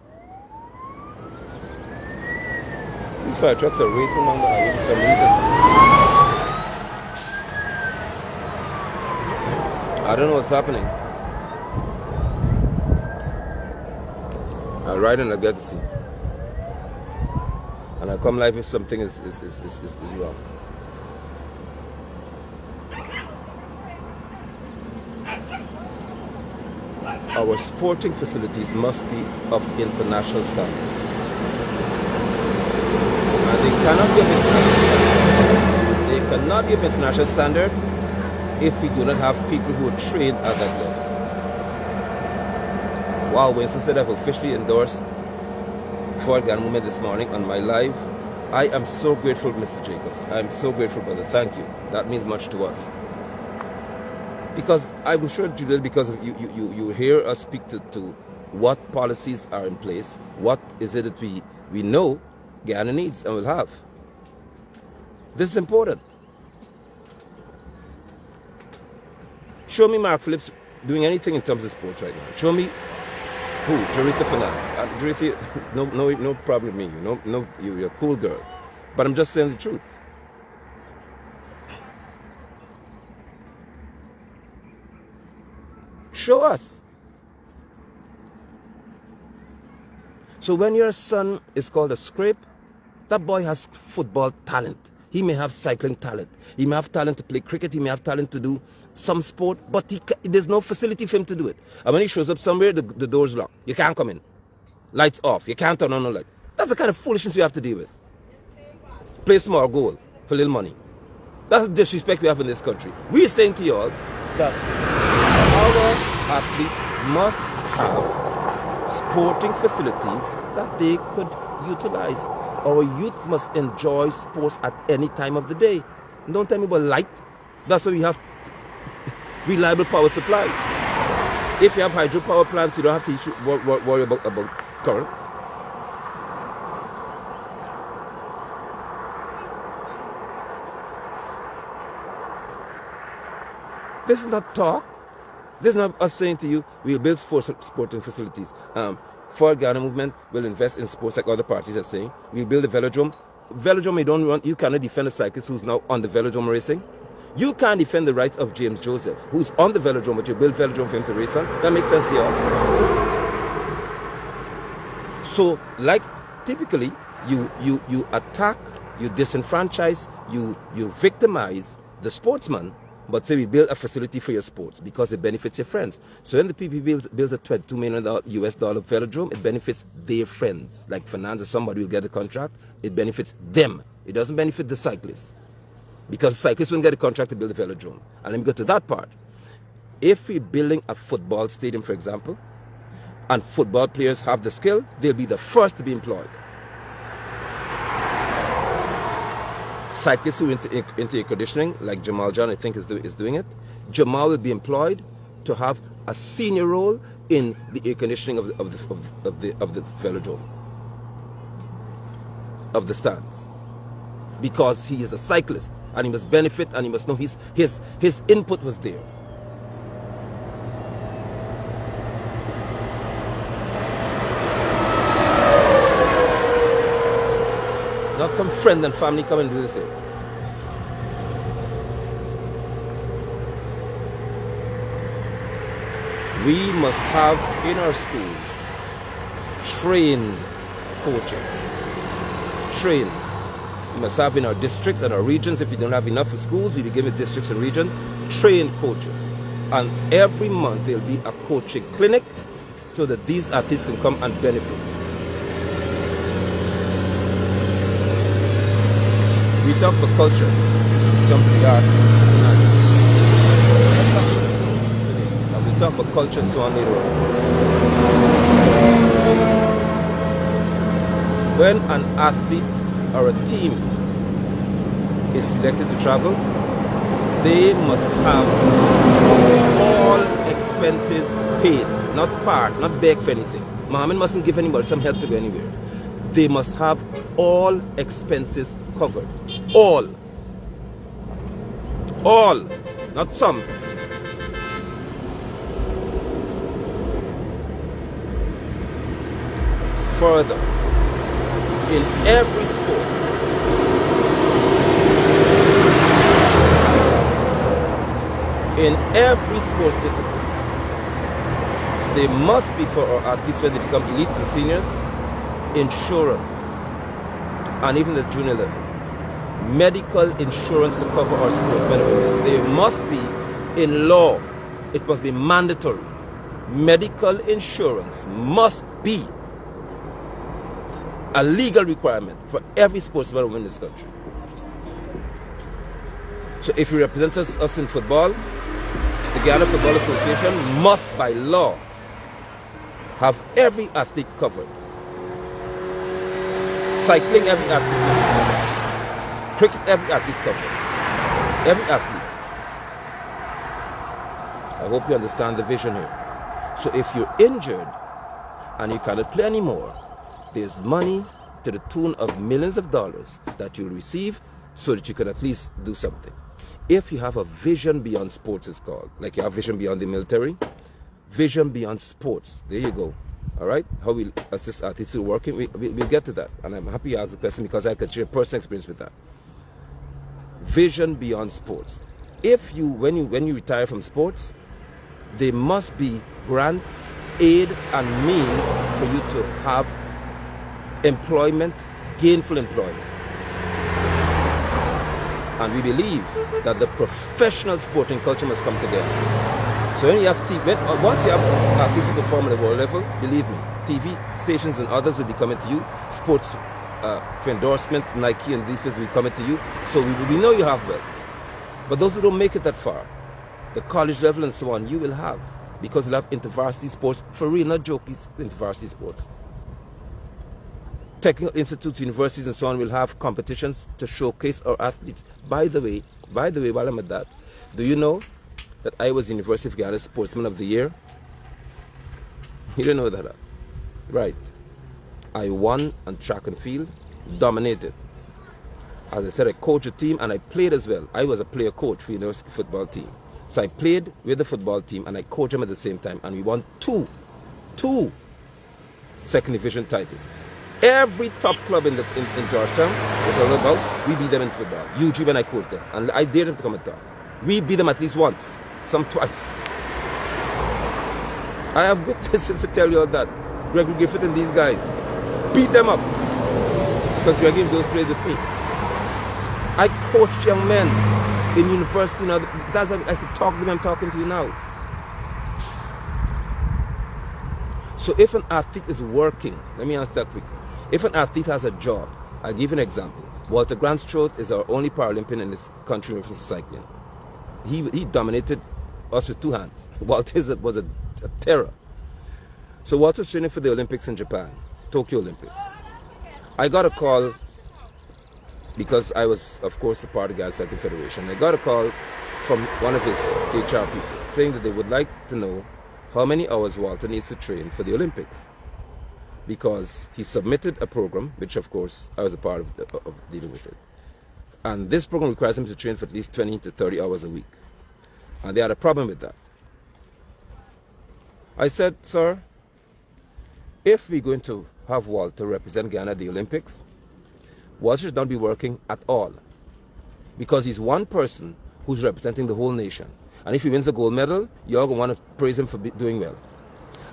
These fire trucks are racing on the highway for some reason. I don't know what's happening. I'll ride and I'll get to see. And I'll come live if something is wrong. Our sporting facilities must be of international standard. And they cannot be of international standard. They cannot be of international standard if we do not have people who are trained at that level. Wow, Winston said I've officially endorsed for Guyana movement this morning on my live. I am so grateful, Mr. Jacobs. I am so grateful, brother. Thank you. That means much to us. Because I'm sure you did, because you hear us speak to what policies are in place, what is it that we know Guyana needs and will have. This is important. Show me Mark Phillips doing anything in terms of sports right now. Show me who? Doretha Finance. Doretha, no problem with me. No, you're a cool girl. But I'm just saying the truth. Show us. So when your son is called a scrape, that boy has football talent. He may have cycling talent. He may have talent to play cricket. He may have talent to do some sport, but there's no facility for him to do it. And when he shows up somewhere, the door's locked. You can't come in. Lights off. You can't turn on no light. That's the kind of foolishness we have to deal with. Play small goal for little money. That's the disrespect we have in this country. We're saying to y'all that our athletes must have sporting facilities that they could utilize. Our youth must enjoy sports at any time of the day. Don't tell me about light. That's why we have reliable power supply. If you have hydropower plants, you don't have to worry about current. This is not talk. This is not us saying to you, we'll build sporting facilities. For Guyana movement, we'll invest in sports like other parties are saying. We'll build a velodrome. Velodrome, you cannot defend a cyclist who's now on the velodrome racing. You can't defend the rights of James Joseph, who's on the velodrome, but you build velodrome for him to race on. That makes sense here. So, like, typically, you attack, you disenfranchise, you victimize the sportsman, but say we build a facility for your sports because it benefits your friends. So when the PP builds a $22 million US velodrome, it benefits their friends. Like Finance or somebody will get a contract, it benefits them. It doesn't benefit the cyclists. Because cyclists won't get a contract to build a velodrome. And let me go to that part. If we're building a football stadium, for example, and football players have the skill, they'll be the first to be employed. Cyclists who into air conditioning, like Jamal John, I think is doing it. Jamal will be employed to have a senior role in the air conditioning of the velodrome, of the stands, because he is a cyclist and he must benefit and he must know his input was there. Not some friend and family come and do the same. We must have in our schools trained coaches. Trained. We must have in our districts and our regions. If we don't have enough for schools, we will give it districts and regions. Trained coaches. And every month there will be a coaching clinic so that these athletes can come and benefit. We talk about culture, jump to the arts, and we talk about culture and so on later on. When an athlete or a team is selected to travel, they must have all expenses paid, not part, not beg for anything. Mohammed mustn't give anybody some help to go anywhere. They must have all expenses covered. All, not some. Further, in every sport, in every sports discipline, there must be for our athletes when they become elites and seniors, insurance, and even the junior level, medical insurance to cover our sportsmen and women. There must be, in law, it must be mandatory. Medical insurance must be a legal requirement for every sportsman or woman in this country. So if you represent us in football, the Guyana Football Association must by law have every athlete covered. Cycling, every athlete covered. Cricket, every athlete covered. Every athlete. I hope you understand the vision here. So if you're injured and you cannot play anymore, there's money to the tune of millions of dollars that you'll receive so that you can at least do something. If you have a vision beyond sports, it's called, like you have vision beyond the military, vision beyond sports. There you go. All right? How we assist artists who are working, we'll get to that. And I'm happy you asked the question because I could share personal experience with that. Vision beyond sports. If you, when you retire from sports, there must be grants, aid, and means for you to have employment, gainful employment. And we believe that the professional sporting culture must come together. So when you have once you have athletes who perform at the world level, believe me, TV stations and others will be coming to you. Sports for endorsements, Nike and these places will be coming to you. So we know you have wealth. But those who don't make it that far, the college level and so on, you will have. Because you'll have intervarsity sports, for real, not jokes, intervarsity sports. Technical institutes, universities and so on will have competitions to showcase our athletes. By the way, while I'm at that, do you know that I was University of Guyana Sportsman of the Year? You didn't know that? Right. I won on track and field, dominated. As I said, I coached a team and I played as well. I was a player coach for the university football team. So I played with the football team and I coached them at the same time, and we won two second division titles. Every top club in Georgetown, we beat them in football. Usually when I coached them, and I dared them to come and talk. We beat them at least once, some twice. I have witnesses to tell you all that. Gregory Griffith and these guys beat them up because Gregory those played with me. I coached young men in university. Now that's how I could talk to them. I'm talking to you now. So if an athlete is working, let me answer that quickly. If an athlete has a job, I'll give you an example. Walter Grandstrode is our only Paralympian in this country for cycling. He dominated us with two hands. Walter was a terror. So Walter was training for the Olympics in Japan, Tokyo Olympics. I got a call because I was, of course, a part of the Guyana Cycling Federation. I got a call from one of his HR people saying that they would like to know how many hours Walter needs to train for the Olympics, because he submitted a program, which of course I was a part of dealing with it. And this program requires him to train for at least 20 to 30 hours a week. And they had a problem with that. I said, sir, if we're going to have Walter represent Guyana at the Olympics, Walter should not be working at all, because he's one person who's representing the whole nation. And if he wins a gold medal, you're going to want to praise him for doing well.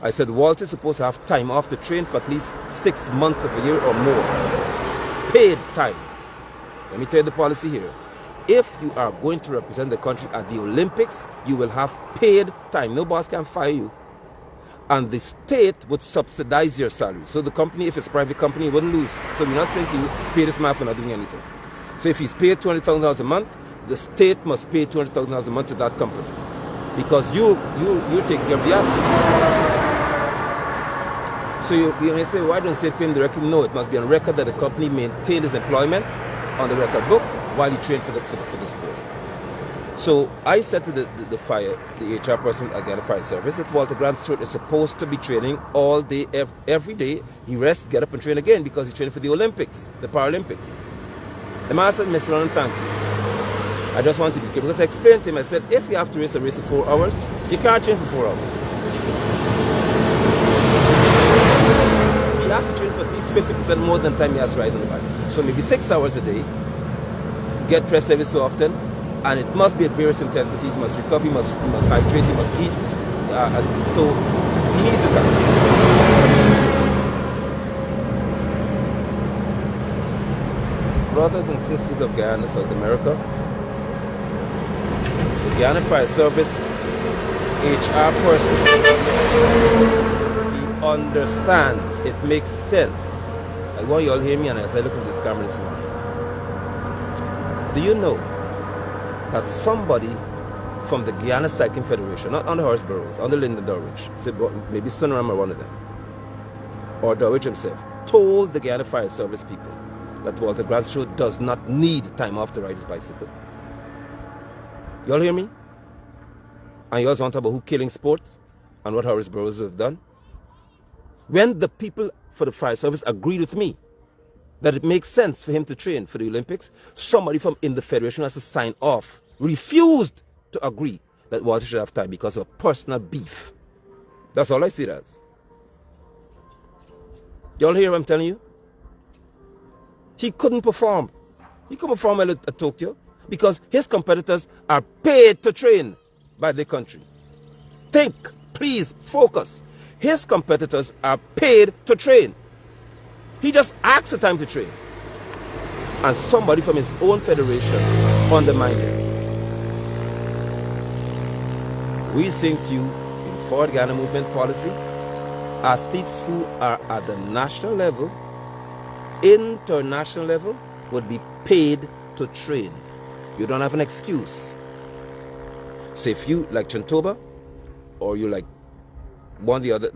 I said, Walter's supposed to have time off to train for at least 6 months of a year or more. Paid time. Let me tell you the policy here. If you are going to represent the country at the Olympics, you will have paid time. No boss can fire you. And the state would subsidize your salary. So the company, if it's a private company, wouldn't lose. So we're not saying to you, pay this man for not doing anything. So if he's paid $200,000 a month, the state must pay $200,000 a month to that company, because you take care of the athlete. So you may say, why don't you say pay him directly? No, it must be on record that the company maintained his employment on the record book while he trained for the sport. So I said to the HR person at Guyana Fire Service, that Walter Grandstrode is supposed to be training all day, every day. He rests, get up and train again, because he's training for the Olympics, the Paralympics. The man said, Mr. London, thank you. I just wanted to be clear, because I explained to him, I said, if you have to race a race of 4 hours, you can't train for 4 hours. He has to train for at least 50% more than time he has to ride on the bike. So maybe 6 hours a day, get dressed every so often, And it must be at various intensities, must recover, he must hydrate, he must eat. So he needs the time. Brothers and sisters of Guyana, South America, the Guyana Fire Service HR person, he understands, it makes sense. I want you all hear me, and as I look at this camera this morning, do you know that somebody from the Guyana Cycling Federation, not on the Horace Burroughs, on the Lyndon Dulwich, maybe Sunram or one of them, or Dulwich himself, told the Guyana Fire Service people that Walter Granshaw does not need time off to ride his bicycle? You all hear me? And you also want to talk about who killing sports and what Horace Burroughs have done? When the people for the fire service agreed with me that it makes sense for him to train for the Olympics, somebody from in the federation has to sign off, refused to agree that Walter should have time because of a personal beef. That's all I see it as. You all hear what I'm telling you? He couldn't perform. He couldn't perform well at Tokyo because his competitors are paid to train by the country. Think, please, focus. His competitors are paid to train. He just asked for time to train. And somebody from his own federation undermined him. We sing to you in Forward Guyana Movement policy, athletes who are at the national level, international level, would be paid to train. You don't have an excuse. So if you like Chantoba, or you like one of the other,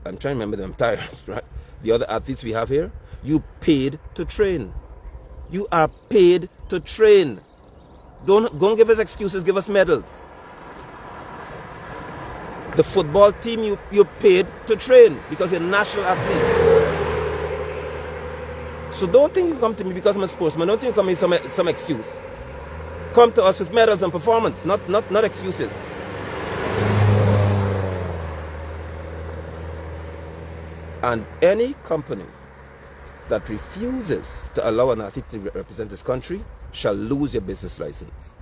I'm trying to remember them, I'm tired, right? The other athletes we have here, you paid to train. You are paid to train. Don't give us excuses, give us medals. The football team, you're paid to train because you're a national athlete. So don't think you come to me because I'm a sportsman. Don't think you come with some excuse. Come to us with medals and performance, not excuses. And any company that refuses to allow an athlete to represent his country shall lose your business license.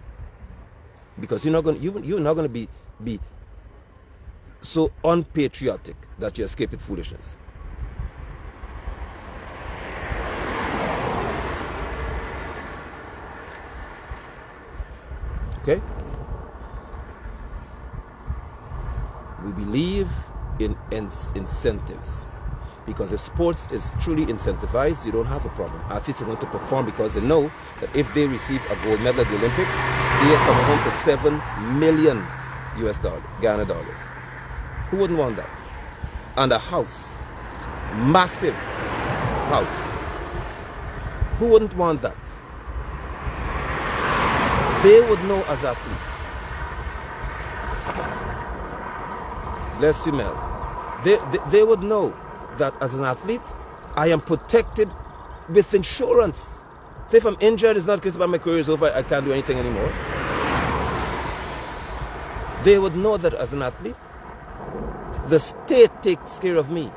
Because you're not going to be so unpatriotic that you escape with foolishness. Okay? We believe in incentives. Because if sports is truly incentivized, you don't have a problem. Athletes are going to perform because they know that if they receive a gold medal at the Olympics, they are coming home to $7 million Ghana dollars. Who wouldn't want that? And a house. Massive house. Who wouldn't want that? They would know as athletes. Bless you, Mel. They would know that as an athlete, I am protected with insurance. Say if I'm injured, it's not because my career is over, I can't do anything anymore. They would know that as an athlete, the state takes care of me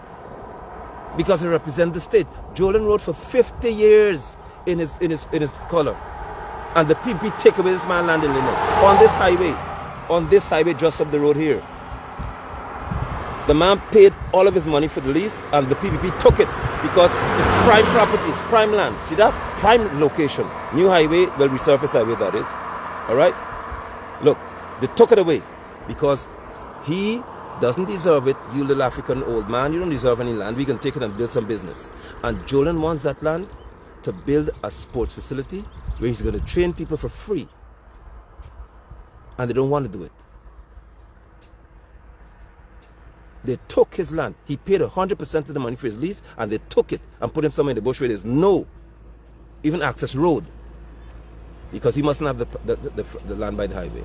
because I represent the state. Jolin rode for 50 years in his color, and the PPP take away this man land in Lino on this highway just up the road here. The man paid all of his money for the lease, and the PPP took it because it's prime property, it's prime land. See that? Prime location. New highway, well, resurface highway that is. All right? Look, they took it away because he doesn't deserve it. You little African old man, you don't deserve any land. We can take it and build some business. And Jolin wants that land to build a sports facility where he's going to train people for free. And they don't want to do it. They took his land. He paid 100% of the money for his lease, and they took it and put him somewhere in the bush where there's no even access road, because he mustn't have the land by the highway.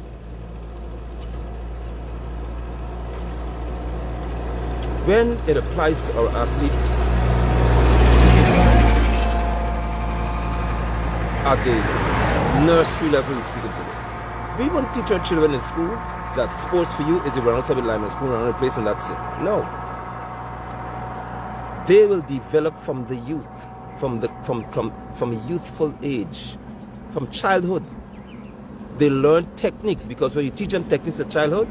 When it applies to our athletes at the nursery level, we're speaking to this. We want to teach our children in school that sports for you is you run outside with lime and spoon around a place and that's it. No. They will develop from the youth, from a youthful age, from childhood. They learn techniques, because when you teach them techniques at childhood,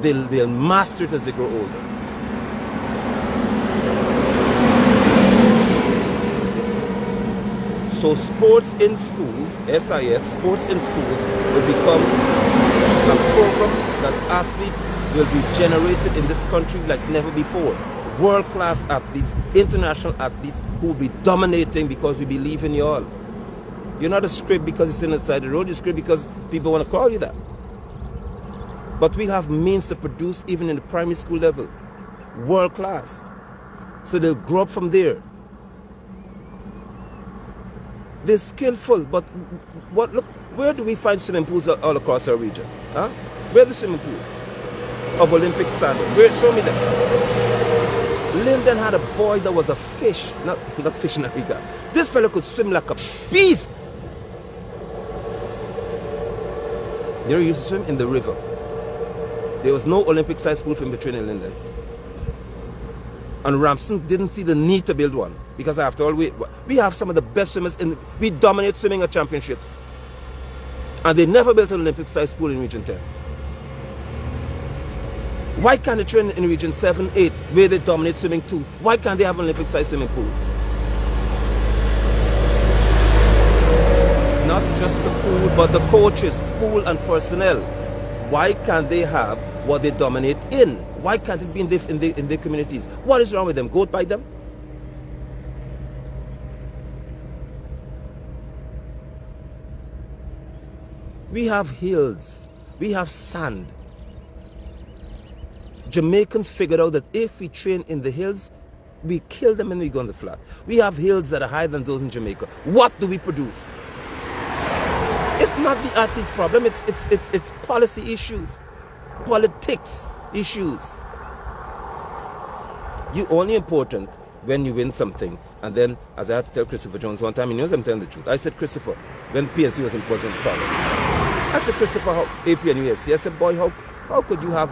they'll master it as they grow older. So sports in schools, SIS, sports in schools will become a program that athletes will be generated in this country like never before. World-class athletes, international athletes who will be dominating because we believe in you all. You're not a script because you're sitting outside the road, you're a script because people want to call you that. But we have means to produce even in the primary school level. World-class. So they'll grow up from there. They're skillful, but look, where do we find swimming pools all across our regions? Huh? Where are the swimming pools of Olympic standard? Show me them. Lyndon had a boy that was a fish, not fish in Africa. This fellow could swim like a beast. You know, he used to swim in the river. There was no Olympic-sized pool for him to train in Lyndon. And Ramson didn't see the need to build one. Because after all, we have some of the best swimmers, we dominate swimming at championships. And they never built an Olympic-sized pool in Region 10. Why can't they train in Region 7, 8, where they dominate swimming too? Why can't they have an Olympic-sized swimming pool? Not just the pool, but the coaches, pool and personnel. Why can't they have what they dominate in? Why can't it be in their communities? What is wrong with them? Go by them? We have hills. We have sand. Jamaicans figured out that if we train in the hills, we kill them and we go on the flat. We have hills that are higher than those in Jamaica. What do we produce? It's not the athlete's problem. It's policy issues, politics issues. You're only important when you win something. And then, as I had to tell Christopher Jones one time, he knows I'm telling the truth. I said, Christopher, when PNC was in problem, I said, Christopher, AP and UFC. I said, boy, how could you have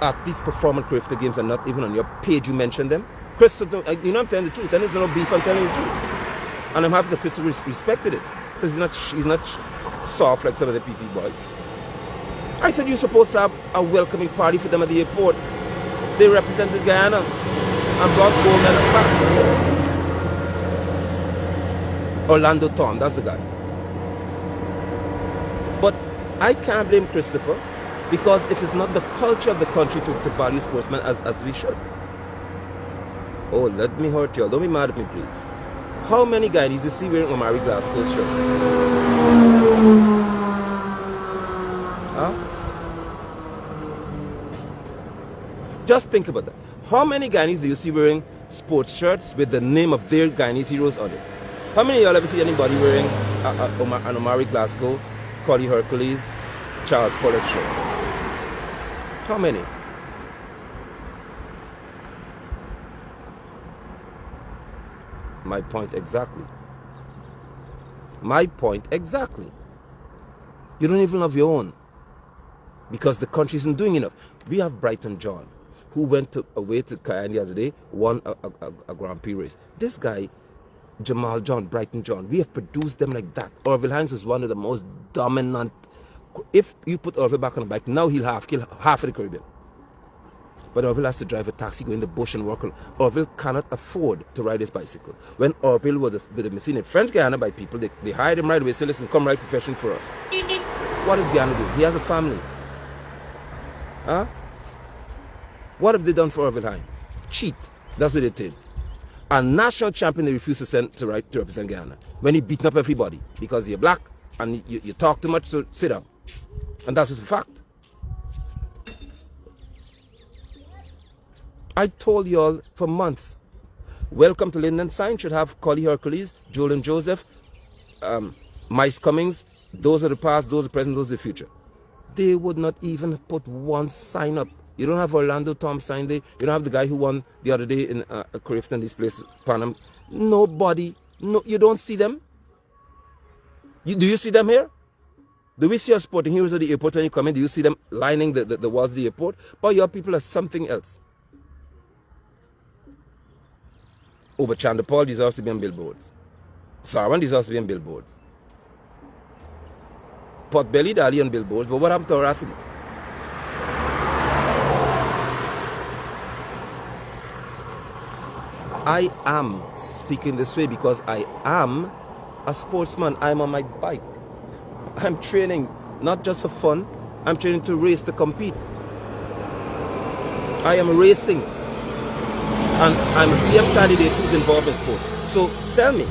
athletes perform at Crafter Games and not even on your page you mentioned them? Christopher, you know I'm telling the truth. Then there's no beef, I'm telling the truth. And I'm happy that Christopher respected it. Because he's not soft like some of the PP boys. I said, you're supposed to have a welcoming party for them at the airport. They represented Guyana and brought gold medal back. Orlando Tom, that's the guy. But I can't blame Christopher because it is not the culture of the country to value sportsmen as we should. Oh, let me hurt you all. Don't be mad at me, please. How many guys you see wearing Omari Glasgow's shirt? Huh? Just think about that. How many Guyanese do you see wearing sports shirts with the name of their Guyanese heroes on it? How many of y'all ever see anybody wearing an Omari Glasgow, Cody Hercules, Charles Pollard shirt? How many? My point exactly. My point exactly. You don't even love your own because the country isn't doing enough. We have Brighton John, who went away to Guyana the other day, won a Grand Prix race. This guy, Jamal John, Brighton John, we have produced them like that. Orville Hines was one of the most dominant. If you put Orville back on the bike, now he'll kill half of the Caribbean. But Orville has to drive a taxi, go in the bush and work. Orville cannot afford to ride his bicycle. When Orville was with a machine in French Guyana by people, they hired him right away, say, listen, come ride profession for us. What does Guyana do? He has a family. Huh? What have they done for Orville Hines? Cheat. That's what they did. A national champion they refused to send to represent Guyana. When he beaten up everybody because you're black and you talk too much, so sit down. And that's just a fact. I told y'all for months, Welcome to Linden sign should have Collie Hercules, Jolan Joseph, Mice Cummings. Those are the past, those are the present, those are the future. They would not even put one sign up. You don't have Orlando Tom sign there. You don't have the guy who won the other day in Crafton, this place, Panam. Nobody. No, you don't see them. Do you see them here? Do we see our sporting heroes at the airport when you come in? Do you see them lining the walls of the airport? But your people are something else. Oh, but Chandapal deserves to be on billboards. Sarwan deserves to be on billboards. pot-bellied alley on billboards, but what happened to our athletes? I am speaking this way because I am a sportsman. I'm on my bike. I'm training not just for fun. I'm training to race, to compete. I am racing. And I'm a PM candidate who's involved in sport. So tell me,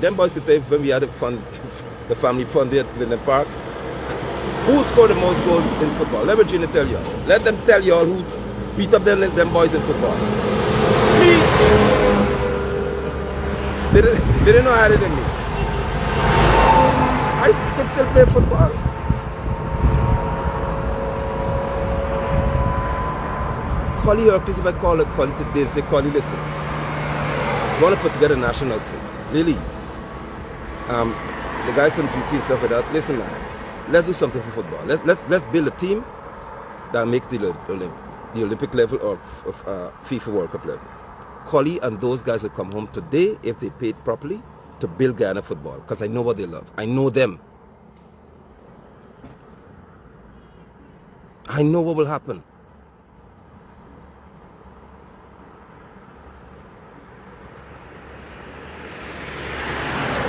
them boys could tell you when we had the family fun there in the park, who scored the most goals in football? Let Regina tell you. Let them tell you all who beat up them boys in football. Me. They didn't know harder than me. I can still play football. Collie, or please, if I call it Collie today, say Collie, listen. You want to put together a national outfit. Lily, the guys on duty and stuff like that, listen man, let's do something for football. Let's build a team that makes the Olympic level of FIFA World Cup level. Collie and those guys will come home today, if they paid properly, to build Guyana football, because I know what they love. I know them. I know what will happen.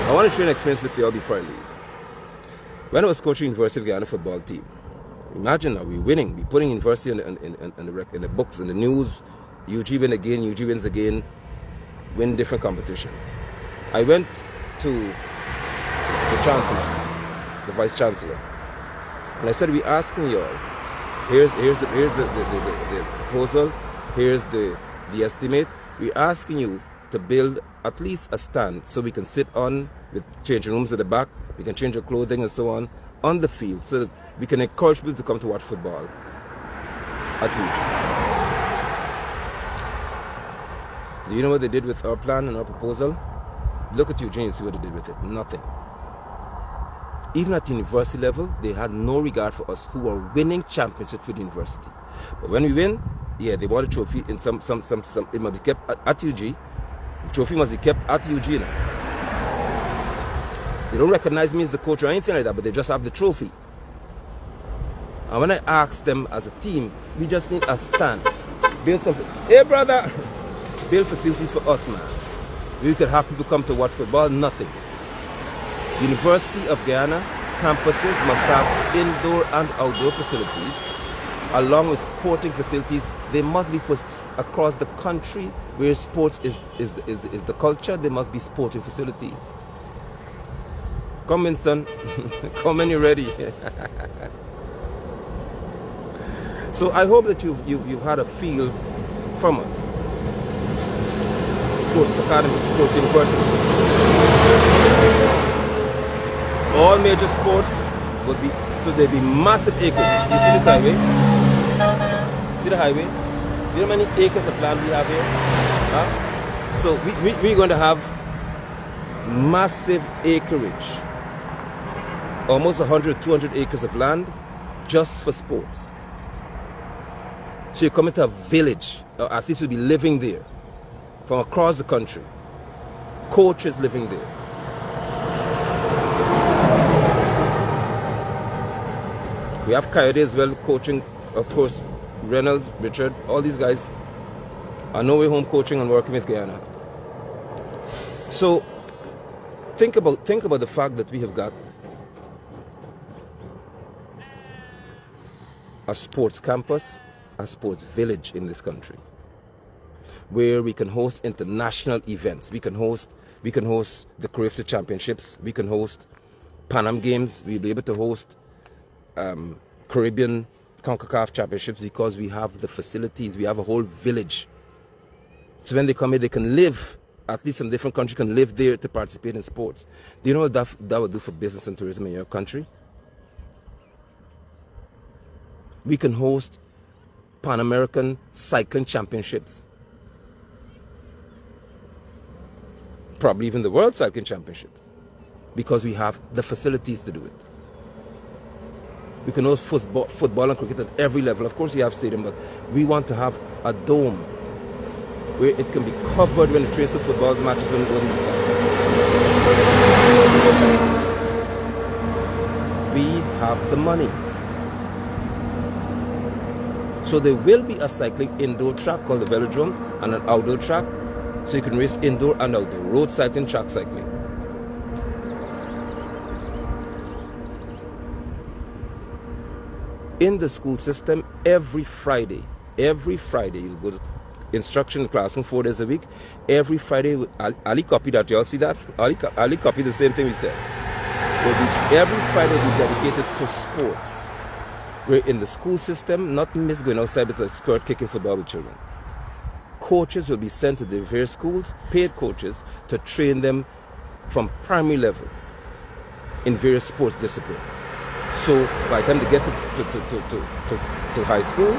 I want to share an experience with you all before I leave. When I was coaching University of Guyana football team, imagine now, we're winning. We're putting university in the books, in the news. UG win again, UG wins again, win different competitions. I went to the Chancellor, the Vice Chancellor, and I said, we're asking you all, here's the proposal, here's the estimate. We're asking you to build at least a stand so we can sit on, with changing rooms at the back, we can change our clothing and so on the field, so that we can encourage people to come to watch football at UG. Do you know what they did with our plan and our proposal? Look at Eugene and see what they did with it. Nothing. Even at university level, they had no regard for us who were winning championships for the university. But when we win, yeah, they bought a trophy in some it must be kept at UG. The trophy must be kept at UG now. They don't recognize me as the coach or anything like that, but they just have the trophy. And when I asked them as a team, we just need a stand. Build something. Hey brother! Build facilities for us, man. We could have people come to watch football, nothing. University of Guyana campuses must have indoor and outdoor facilities, along with sporting facilities. They must be for across the country where sports is the culture. There must be sporting facilities. Come, Winston. Come when you're ready. So I hope that you've had a feel from us. Sports academy, sports university. All major sports would be, so there'd be massive acres. You see this highway? See the highway? You know how many acres of land we have here? Huh? So we're going to have massive acreage. Almost 100, 200 acres of land just for sports. So you come into a village, or athletes will be living there from across the country. Coaches living there. We have Coyote as well coaching, of course, Reynolds, Richard, all these guys are no way home coaching and working with Guyana. So think about the fact that we have got a sports campus, a sports village in this country, where we can host international events. We can host the Caribbean Championships. We can host Pan Am Games. We'll be able to host Caribbean CONCACAF Championships because we have the facilities. We have a whole village. So when they come here, they can live. At least from different countries can live there to participate in sports. Do you know what that would do for business and tourism in your country? We can host Pan American Cycling Championships. Probably even the World Cycling Championships. Because we have the facilities to do it. We can host football and cricket at every level. Of course we have stadium, but we want to have a dome where it can be covered when the trains of football matches when we start. We have the money. So there will be a cycling indoor track called the velodrome and an outdoor track, so you can race indoor and outdoor, road cycling, track cycling. In the school system, every Friday you go to instruction classroom 4 days a week. Every Friday, Ali copy that, y'all see that? Ali copy the same thing we said. Every Friday will be dedicated to sports. We're in the school system, not miss going outside with a skirt kicking football with children. Coaches will be sent to the various schools, paid coaches, to train them from primary level in various sports disciplines. So by the time they get to high school,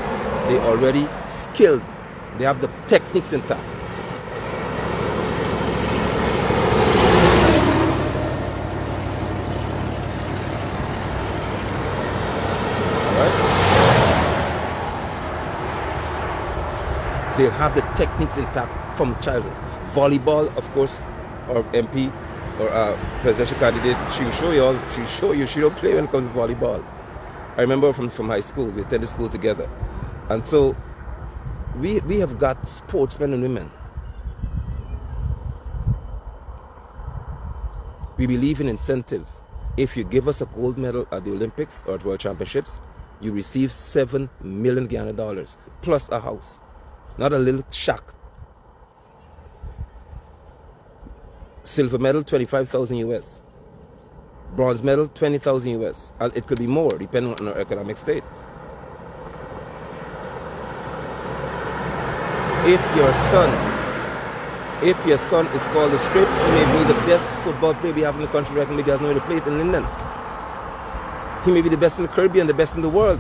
they're already skilled. They have the techniques intact. They'll have the techniques intact from childhood. Volleyball, of course, or MP or presidential candidate, she'll show you, she don't play when it comes to volleyball. I remember from high school, we attended school together. And so we have got sportsmen and women. We believe in incentives. If you give us a gold medal at the Olympics or at World Championships, you receive $7 million Guyana plus a house. Not a little shack. Silver medal, 25,000 US. Bronze medal, 20,000 US. And it could be more, depending on our economic state. If your son is called a script, he may be the best football player we have in the country right now. Maybe he has nowhere to play it in London. He may be the best in the Caribbean, the best in the world.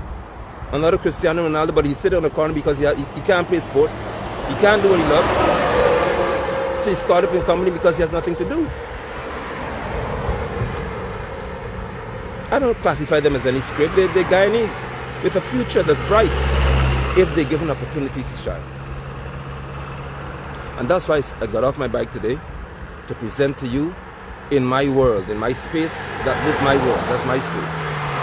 Another Cristiano Ronaldo, but he's sitting on the corner because he can't play sports. He can't do what he loves. So he's caught up in company because he has nothing to do. I don't classify them as any script. They're Guyanese with a future that's bright if they're given opportunities to shine. And that's why I got off my bike today to present to you in my world, in my space. This is my world, that's my space.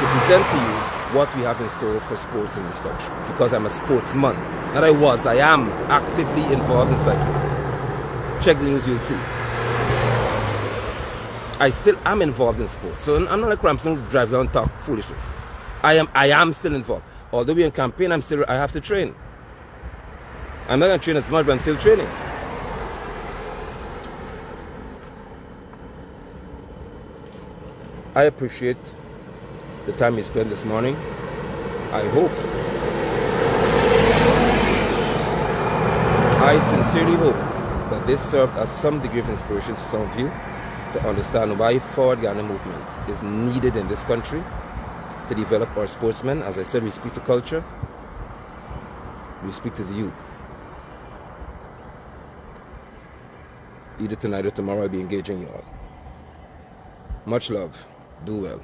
To present to you what we have in store for sports in this country. Because I'm a sportsman. Not I am actively involved in cycling. Check the news, you'll see. I still am involved in sports. So I'm not like Ramson who drives down and talk foolishness. I am still involved. Although we're in campaign, I have to train. I'm not going to train as much, but I'm still training. I appreciate the time you spent this morning. I sincerely hope that this served as some degree of inspiration to some of you to understand why Forward Guyana movement is needed in this country to develop our sportsmen. As I said, we speak to culture, we speak to the youth. Either tonight or tomorrow I'll be engaging you all. Much love. Do well.